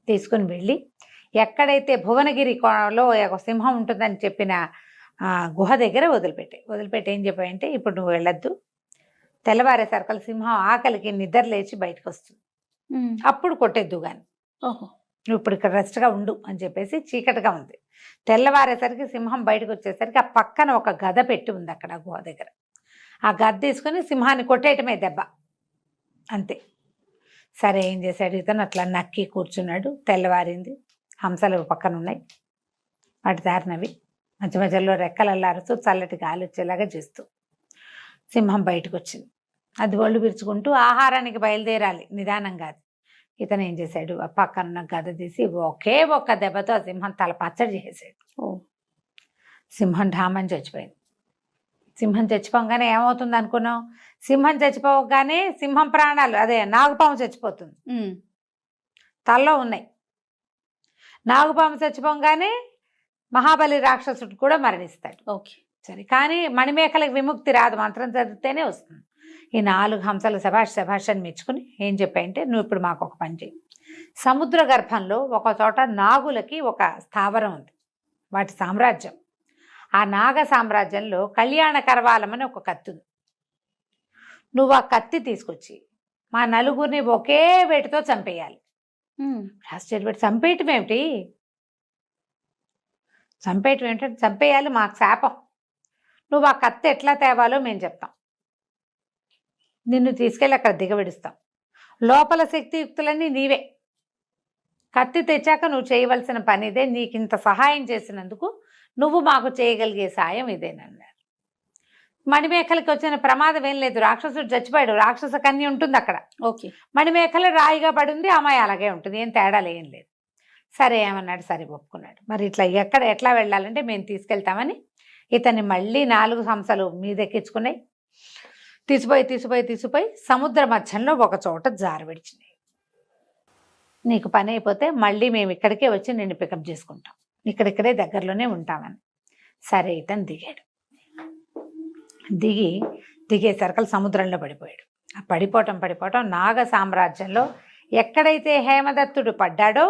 తీసుకుని వెళ్ళి ఎక్కడైతే భువనగిరిలో ఒక సింహం ఉంటుందని చెప్పిన గుహ దగ్గర వదిలిపెట్టి ఏం చెప్పాయంటే, ఇప్పుడు నువ్వు వెళ్ళొద్దు, తెల్లవారే సర్కల్ సింహం ఆకలికి నిద్ర లేచి బయటకు వస్తుంది, అప్పుడు కొట్టేద్దు కానీ, నువ్వు ఇప్పుడు ఇక్కడ రెస్ట్గా ఉండు అని చెప్పేసి చీకటిగా ఉంది. తెల్లవారేసరికి సింహం బయటకు వచ్చేసరికి ఆ పక్కన ఒక గద పెట్టి ఉంది అక్కడ గుహ దగ్గర. ఆ గద తీసుకుని సింహాన్ని కొట్టేయటమే దెబ్బ, అంతే. సరే ఏం చేశాడు ఇతను, అట్లా నక్కి కూర్చున్నాడు. తెల్లవారింది, హంసలు పక్కన ఉన్నాయి, వాటి దారినవి మధ్య మధ్యలో రెక్కలు అల్లారుతూ చల్లటి గాలి వచ్చేలాగా చేస్తూ సింహం బయటకు వచ్చింది. అది ఒళ్ళు విరుచుకుంటూ ఆహారానికి బయలుదేరాలి నిదానంగా. అది ఇతను ఏం చేశాడు, ఆ పక్కన గద తీసి ఒకే ఒక్క దెబ్బతో ఆ సింహం తల పచ్చడి చేసేసాడు. సింహం ఢామని చచ్చిపోయింది. సింహం చచ్చిపోగానే ఏమవుతుంది అనుకున్నాం? సింహం చచ్చిపోగానే సింహం ప్రాణాలు, అదే నాగుపాము చచ్చిపోతుంది, తలలో ఉన్నాయి. నాగుపాము చచ్చిపోగానే మహాబలి రాక్షసుడు కూడా మరణిస్తాడు. ఓకే, సరే, కానీ మణిమేఖలకు విముక్తి రాదు, మంత్రం చదివితేనే వస్తుంది. ఈ 4 హంసలు శభాష్ శభాష్ అని మెచ్చుకుని ఏం చెప్పాయంటే, నువ్వు ఇప్పుడు మాకు ఒక పని చేయి. సముద్ర గర్భంలో ఒక చోట నాగులకి ఒక స్థావరం ఉంది, వాటి సామ్రాజ్యం. ఆ నాగ సామ్రాజ్యంలో కళ్యాణ కరవాలం అని ఒక కత్తి ఉంది. నువ్వు ఆ కత్తి తీసుకొచ్చి మా నలుగురిని ఒకే వేటితో చంపేయాలి. ఆశ్చర్యపెట్టి, చంపేయటం ఏమిటి? చంపేయటం ఏమిటంటే చంపేయాలి, మాకు శాపం. నువ్వు ఆ కత్తి ఎట్లా తేవాలో మేము చెప్తాం, నిన్ను తీసుకెళ్ళి అక్కడ దిగబెడుస్తాం. లోపల శక్తియుక్తులన్నీ నీవే. కత్తి తెచ్చాక నువ్వు చేయవలసిన పని ఇదే. నీకు ఇంత సహాయం చేసినందుకు నువ్వు మాకు చేయగలిగే సాయం ఇదేనన్నారు. మణిమేఖలకి వచ్చిన ప్రమాదం ఏం లేదు, రాక్షసుడు చచ్చిపోయాడు, రాక్షస కన్య ఉంటుంది అక్కడ. ఓకే, మణిమేఖల రాయిగా పడింది, అమ్మాయి అలాగే ఉంటుంది, ఏం తేడాలు ఏం లేదు. సరే ఏమన్నాడు, సరే ఒప్పుకున్నాడు. మరి ఇట్లా ఎట్లా వెళ్ళాలంటే మేము తీసుకెళ్తామని ఇతన్ని మళ్ళీ 4 హంసలు మీదెక్కించుకున్నాయి. తీసిపోయి సముద్ర మధ్యంలో ఒక చోట జారవిడిచినాయి. నీకు పని అయిపోతే మళ్ళీ మేము ఇక్కడికే వచ్చి నిన్ను పికప్ చేసుకుంటాం, ఇక్కడిక్కడే దగ్గరలోనే ఉంటామని. సరే ఇతను దిగాడు. దిగేసరికి సముద్రంలో పడిపోయాడు. ఆ పడిపోవటం నాగ సామ్రాజ్యంలో ఎక్కడైతే హేమదత్తుడు పడ్డాడో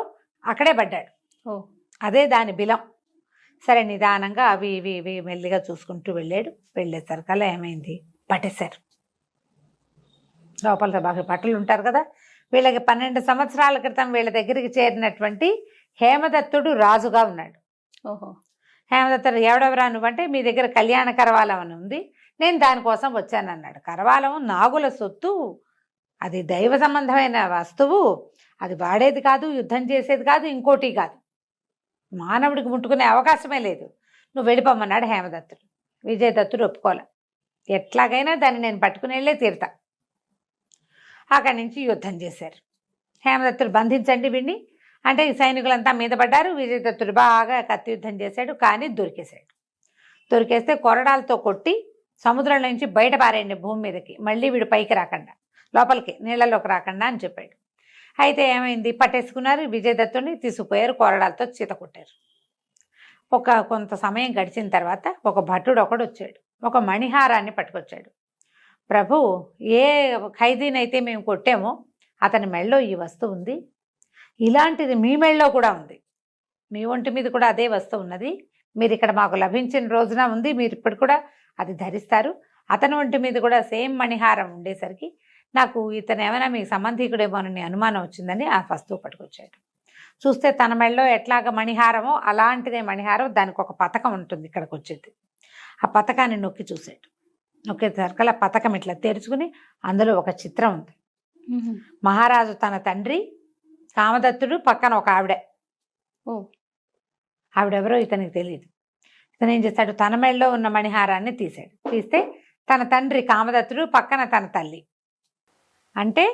అక్కడే పడ్డాడు. అదే దాని బిలం. సరే నిదానంగా అవి ఇవి మెల్లిగా చూసుకుంటూ వెళ్ళేసరికల్లా ఏమైంది, పట్టేశారు. లోపల బాగా బట్టలు ఉంటారు కదా, వీళ్ళకి 12 సంవత్సరాల క్రితం వీళ్ళ దగ్గరికి చేరినటువంటి హేమదత్తుడు రాజుగా ఉన్నాడు. హేమదత్తుడు, ఎవడెవరా నువ్వంటే, మీ దగ్గర కళ్యాణ కరవాలం అని ఉంది, నేను దానికోసం వచ్చానన్నాడు. కరవాలం నాగుల సొత్తు, అది దైవ సంబంధమైన వస్తువు, అది వాడేది కాదు, యుద్ధం చేసేది కాదు, ఇంకోటి కాదు, మానవుడికి ముట్టుకునే అవకాశమే లేదు, నువ్వు వెళ్ళిపోమన్నాడు హేమదత్తుడు. విజయదత్తుడు ఒప్పుకోలే, ఎట్లాగైనా దాన్ని నేను పట్టుకుని వెళ్ళే తీరుతా. అక్కడి నుంచి యుద్ధం చేశారు. హేమదత్తుడు బంధించండి వీడిని అంటే ఈ సైనికులంతా మీద పడ్డారు. విజయదత్తుడు బాగా కత్తి యుద్ధం చేశాడు, కానీ దొరికేస్తే కొరడాలతో కొట్టి సముద్రం నుంచి బయట పారేయండి భూమి మీదకి, మళ్ళీ వీడు పైకి రాకుండా, లోపలికి నీళ్ళలోకి రాకుండా అని చెప్పాడు. అయితే ఏమైంది, పట్టేసుకున్నారు, విజయదత్తుడిని తీసుకుపోయారు, కొరడాలతో చీత కొట్టారు. కొంత సమయం గడిచిన తర్వాత ఒక భటుడు ఒకడు వచ్చాడు, ఒక మణిహారాన్ని పట్టుకొచ్చాడు. ప్రభు, ఏ ఖైదీనైతే మేము కొట్టామో అతని మెళ్ళో ఈ వస్తువు ఉంది, ఇలాంటిది మీ మెళ్ళో కూడా ఉంది, మీ ఒంటి మీద కూడా అదే వస్తువు ఉన్నది, మీరు ఇక్కడ మాకు లభించిన రోజున ఉంది, మీరు ఇప్పుడు కూడా అది ధరిస్తారు. అతని ఒంటి మీద కూడా సేమ్ మణిహారం ఉండేసరికి నాకు ఇతను ఏమైనా మీకు సంబంధికుడేమోనని అనుమానం వచ్చిందని ఆ వస్తువు పట్టుకొచ్చాడు. చూస్తే తన మెళ్ళో ఎట్లాగ మణిహారమో అలాంటిదే మణిహారం, దానికి ఒక పథకం ఉంటుంది ఇక్కడికి వచ్చేది. ఆ పథకాన్ని నొక్కి చూశాడు. నొక్కేసరికల్లా పథకం ఇట్లా తెరుచుకుని అందులో ఒక చిత్రం ఉంది. మహారాజు తన తండ్రి, కామదత్తుడు, పక్కన ఒక ఆవిడెవరో ఇతనికి తెలియదు. ఇతను ఏం చేస్తాడు, తన మెళ్ళలో ఉన్న మణిహారాన్ని తీస్తే తన తండ్రి కామదత్తుడు, పక్కన తన తల్లి. అంటే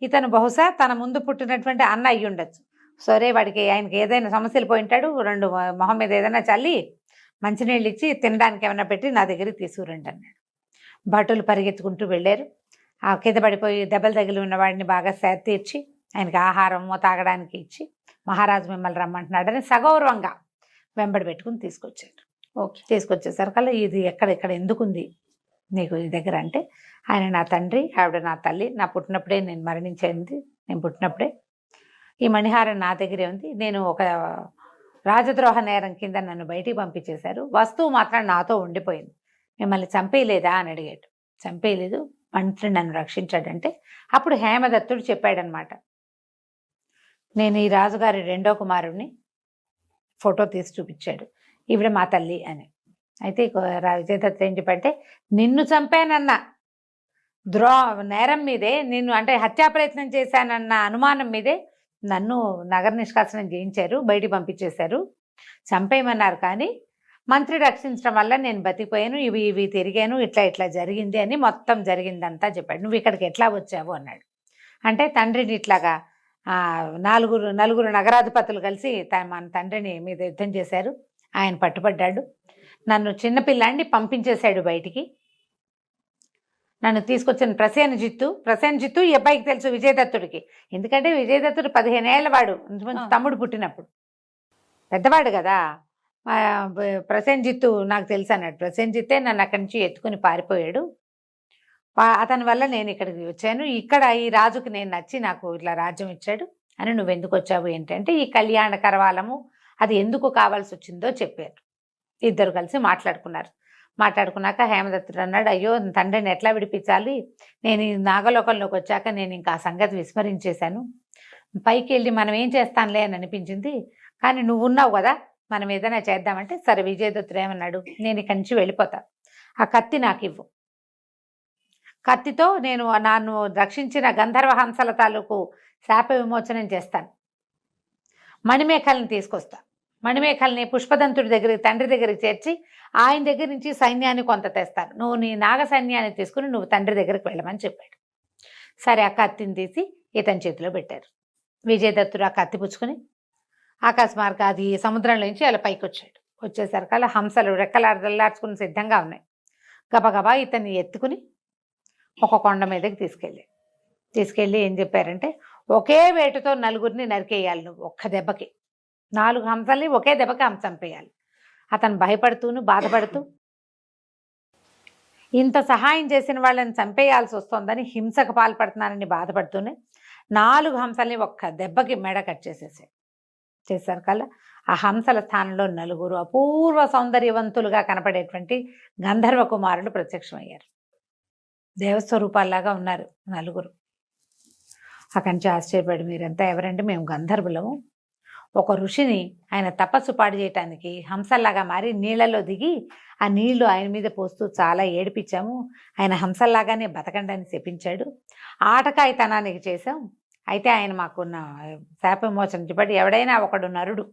ఇతను బహుశా తన ముందు పుట్టినటువంటి అన్న అయ్యి ఉండొచ్చు. సరే, ఆయనకి ఏదైనా సమస్యలు పోయింటాడు, 2 మొహం మీద ఏదైనా చల్లి మంచినీళ్ళు ఇచ్చి తినడానికి ఏమైనా పెట్టి నా దగ్గరికి తీసుకురండి అన్నాడు. భటులు పరిగెత్తుకుంటూ వెళ్ళారు. ఆ కింద పడిపోయి దెబ్బలు తగిలి ఉన్నవాడిని బాగా సేద తీర్చి ఆయనకి ఆహారము తాగడానికి ఇచ్చి, మహారాజు మిమ్మల్ని రమ్మంటున్నాడని సగౌరవంగా వెంబడి పెట్టుకుని తీసుకొచ్చాడు. తీసుకొచ్చేసరికల్లా ఇది ఎక్కడ ఎందుకుంది నీకు ఈ దగ్గర అంటే, ఆయన నా తండ్రి, ఆవిడ నా తల్లి, నా పుట్టినప్పుడే నేను మరణించింది, నేను పుట్టినప్పుడే ఈ మణిహారం నా దగ్గరే ఉంది, నేను ఒక రాజద్రోహ నేరం కింద నన్ను బయటికి పంపించేశారు, వస్తువు మాత్రం నాతో ఉండిపోయింది, మిమ్మల్ని చంపేయలేదా అని అడిగాడు. చంపేయలేదు, మంత్రి నన్ను రక్షించాడంటే అప్పుడు హేమదత్తుడు చెప్పాడనమాట, నేను ఈ రాజుగారి 2వ కుమారుడిని, ఫోటో తీసి చూపించాడు, ఈవిడ మా తల్లి అని. అయితే విజయదత్తుడు ఏం చెప్పంటే, నిన్ను చంపానన్నా నేరం మీదే నేను అంటే హత్యా ప్రయత్నం చేశానన్న అనుమానం మీదే నన్ను నగర నిష్కాసనం చేయించారు, బయటికి పంపించేశారు, చంపేయమన్నారు. కానీ మంత్రి రక్షించడం వల్ల నేను బతికిపోయాను, ఇవి తిరిగాను, ఇట్లా జరిగింది అని మొత్తం జరిగిందంతా చెప్పాడు. నువ్వు ఇక్కడికి ఎట్లా వచ్చావు అన్నాడు. అంటే తండ్రిని ఇట్లాగా నలుగురు నగరాధిపతులు కలిసి మన తండ్రిని మీద యుద్ధం చేశారు, ఆయన పట్టుబడ్డాడు, నన్ను చిన్నపిల్లాన్ని పంపించేశాడు బయటికి. నన్ను తీసుకొచ్చిన ప్రసేనజిత్తు ఈ అబ్బాయికి తెలుసు, విజయదత్తుడికి. ఎందుకంటే విజయదత్తుడు 15 ఏళ్ల వాడు, తమ్ముడు పుట్టినప్పుడు పెద్దవాడు కదా. ప్రసేనజిత్తు నాకు తెలుసు అన్నాడు. ప్రసేనజిత్తే నన్ను అక్కడి నుంచి ఎత్తుకుని పారిపోయాడు, అతని వల్ల నేను ఇక్కడికి వచ్చాను, ఇక్కడ ఈ రాజుకి నేను నచ్చి నాకు ఇట్లా రాజ్యం ఇచ్చాడు అని. నువ్వు ఎందుకు వచ్చావు ఏంటంటే ఈ కళ్యాణ కరవాలము అది ఎందుకు కావాల్సి వచ్చిందో చెప్పారు. ఇద్దరు కలిసి మాట్లాడుకున్నాక హేమదత్తుడు అన్నాడు, అయ్యో తండ్రిని ఎట్లా విడిపించాలి, నేను ఈ నాగలోకంలోకి వచ్చాక నేను ఇంకా ఆ సంగతి విస్మరించేశాను, పైకి వెళ్ళి మనం ఏం చేస్తానులే అని అనిపించింది, కానీ నువ్వు ఉన్నావు కదా మనం ఏదైనా చేద్దామంటే. సరే విజయదత్తుడు ఏమన్నాడు, నేను ఇక్కడి నుంచి వెళ్ళిపోతా, ఆ కత్తి నాకు ఇవ్వు, కత్తితో నేను నన్ను రక్షించిన గంధర్వ హంసల తాలూకు శాప విమోచనం చేస్తాను, మణిమేఖల్ని తీసుకొస్తా, మణిమేఖల్ని పుష్పదంతుడి దగ్గరికి తండ్రి దగ్గరికి చేర్చి ఆయన దగ్గర నుంచి సైన్యాన్ని కొంత తెస్తాను, నువ్వు నీ నాగ సైన్యాన్ని తీసుకుని నువ్వు తండ్రి దగ్గరికి వెళ్ళమని చెప్పాడు. సరే ఆ కత్తిని తీసి ఇతని చేతిలో పెట్టారు. విజయదత్తుడు ఆ కత్తి పుచ్చుకొని ఆకాశమార్గ అది సముద్రంలో నుంచి అలా పైకి వచ్చాడు. వచ్చేసరికల్లా హంసలు రెక్కలార్చుకుని సిద్ధంగా ఉన్నాయి. గబగబా ఇతన్ని ఎత్తుకుని ఒక కొండ మీదకి తీసుకెళ్ళి ఏం చెప్పారంటే, ఒకే వేటుతో నలుగురిని నరికేయాలి నువ్వు, ఒక్క దెబ్బకి 4 హంసల్ని ఒకే దెబ్బకి చంపేయాలి. అతను భయపడుతూను బాధపడుతూ ఇంత సహాయం చేసిన వాళ్ళని చంపేయాల్సి వస్తుందని, హింసకు పాల్పడుతున్నానని బాధపడుతూనే 4 హంసల్ని ఒక్క దెబ్బకి మెడ కట్ చేశారు కల్లా ఆ హంసల స్థానంలో 4 అపూర్వ సౌందర్యవంతులుగా కనపడేటువంటి గంధర్వ కుమారులు ప్రత్యక్షమయ్యారు. దేవస్వరూపాల్లాగా ఉన్నారు 4. అక్కడి నుంచి ఆశ్చర్యపడి, మీరంతా ఎవరంటే మేము గంధర్వులము, ఒక ఋషిని ఆయన తపస్సు పాడు చేయటానికి హంసల్లాగా మారి నీళ్లలో దిగి ఆ నీళ్లు ఆయన మీద పోస్తూ చాలా ఏడిపించాము, ఆయన హంసల్లాగానే బతకండి శపించాడు, ఆటకాయితనానికి చేశాం, అయితే ఆయన మాకున్న శాప విమోచన ఎవడైనా ఒకడు నరుడు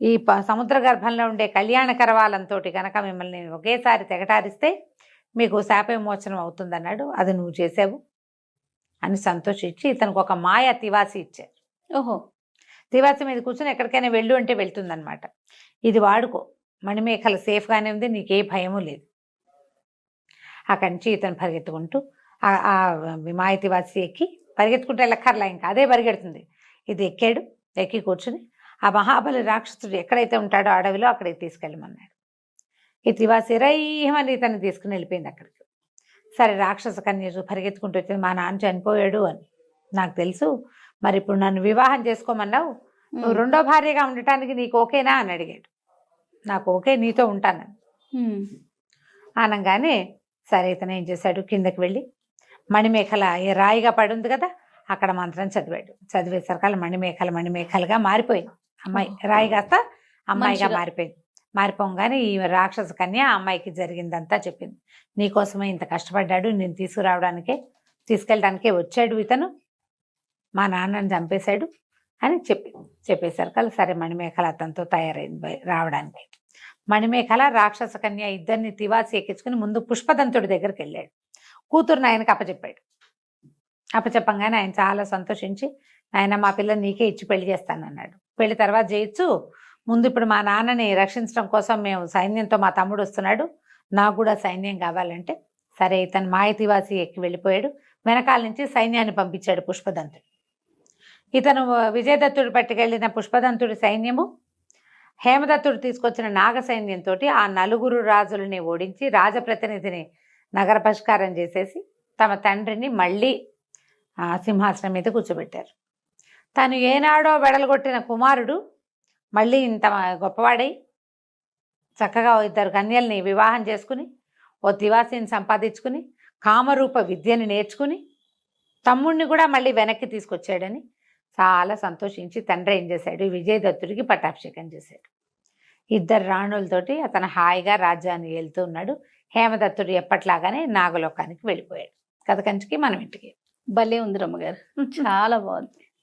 ఈ సముద్ర గర్భంలో ఉండే కళ్యాణ కరవాలంతో కనుక మిమ్మల్ని ఒకేసారి తెగటారిస్తే మీకు శాప విమోచనం అవుతుందన్నాడు, అది నువ్వు చేసావు అని సంతోషించి ఇతనికి ఒక మాయ తివాసి ఇచ్చారు. ఓహో, తివాసి మీద కూర్చొని ఎక్కడికైనా వెళ్ళు అంటే వెళ్తుందనమాట. ఇది వాడుకో, మణిమేఖల సేఫ్గానే ఉంది, నీకే భయము లేదు. అక్కడి నుంచి ఇతను పరిగెత్తుకుంటూ ఆ మాయ తివాసి ఎక్కి పరిగెత్తుకుంటే వెళ్ళక్కర్లా, ఇంకా అదే పరిగెడుతుంది. ఇది ఎక్కి కూర్చుని ఆ మహాబలి రాక్షసుడు ఎక్కడైతే ఉంటాడో అడవిలో అక్కడికి తీసుకెళ్ళమన్నాడు. ఈ తివాసి రైహమని ఇతన్ని తీసుకుని వెళ్ళిపోయింది అక్కడికి. సరే రాక్షస కన్య పరిగెత్తుకుంటూ వచ్చింది, మా నాన్న చనిపోయాడు అని నాకు తెలుసు, మరి ఇప్పుడు నన్ను వివాహం చేసుకోమన్నావు, నువ్వు 2వ భార్యగా ఉండటానికి నీకు ఓకేనా అని అడిగాడు. నాకు ఓకే, నీతో ఉంటానని అనగానే సరే ఇతను ఏం చేశాడు, కిందకి వెళ్ళి మణిమేఖల రాయిగా పడుంది కదా అక్కడ మంత్రం చదివాడు. చదివేసరికల్లా మణిమేఖలుగా మారిపోయింది అమ్మాయి, రాయి కాస్త అమ్మాయిగా మారిపోగానే ఈ రాక్షస కన్య ఆ అమ్మాయికి జరిగిందంతా చెప్పింది. నీకోసమే ఇంత కష్టపడ్డాడు, నేను తీసుకెళ్ళడానికే వచ్చాడు ఇతను, మా నాన్నని చంపేశాడు అని చెప్పేసరికల్లా సరే మణిమేఖల అతనితో తయారైంది రావడానికి. మణిమేఖల రాక్షస కన్య ఇద్దరిని తివాసి ఎక్కించుకుని ముందు పుష్పదంతుడి దగ్గరికి వెళ్ళాడు. కూతురుని ఆయనకు అప్పచెప్పంగానే ఆయన చాలా సంతోషించి, ఆయన మా పిల్లని నీకే ఇచ్చి పెళ్లి చేస్తానన్నాడు. పెళ్లి తర్వాత చేయొచ్చు, ముందు ఇప్పుడు మా నాన్నని రక్షించడం కోసం మేము సైన్యంతో, మా తమ్ముడు వస్తున్నాడు, నాకు కూడా సైన్యం కావాలంటే సరే ఇతను మాయతివాసి ఎక్కి వెళ్ళిపోయాడు. వెనకాల నుంచి సైన్యాన్ని పంపించాడు పుష్పదంతుడు. ఇతను విజయదత్తుడు పట్టుకెళ్ళిన పుష్పదంతుడి సైన్యము హేమదత్తుడు తీసుకొచ్చిన నాగ సైన్యంతో ఆ 4 రాజులని ఓడించి రాజప్రతినిధిని నగర బహిష్కారం చేసేసి తమ తండ్రిని మళ్ళీ సింహాసనం మీద కూర్చోబెట్టారు. తను ఏనాడో వెడలగొట్టిన కుమారుడు మళ్ళీ ఇంత గొప్పవాడై చక్కగా 2 కన్యల్ని వివాహం చేసుకుని ఓ తివాసిని సంపాదించుకుని కామరూప విద్యని నేర్చుకుని తమ్ముడిని కూడా మళ్ళీ వెనక్కి తీసుకొచ్చాడని చాలా సంతోషించి తండ్రి ఏం చేశాడు, విజయదత్తుడికి పట్టాభిషేకం చేశాడు. 2 రాణులతోటి అతను హాయిగా రాజ్యాన్ని వెళ్తూ ఉన్నాడు. హేమదత్తుడు ఎప్పట్లాగానే నాగలోకానికి వెళ్ళిపోయాడు. కథ కంచికి మనం ఇంటికి. భలే ఉంది రమ్మగారు, చాలా బాగుంది.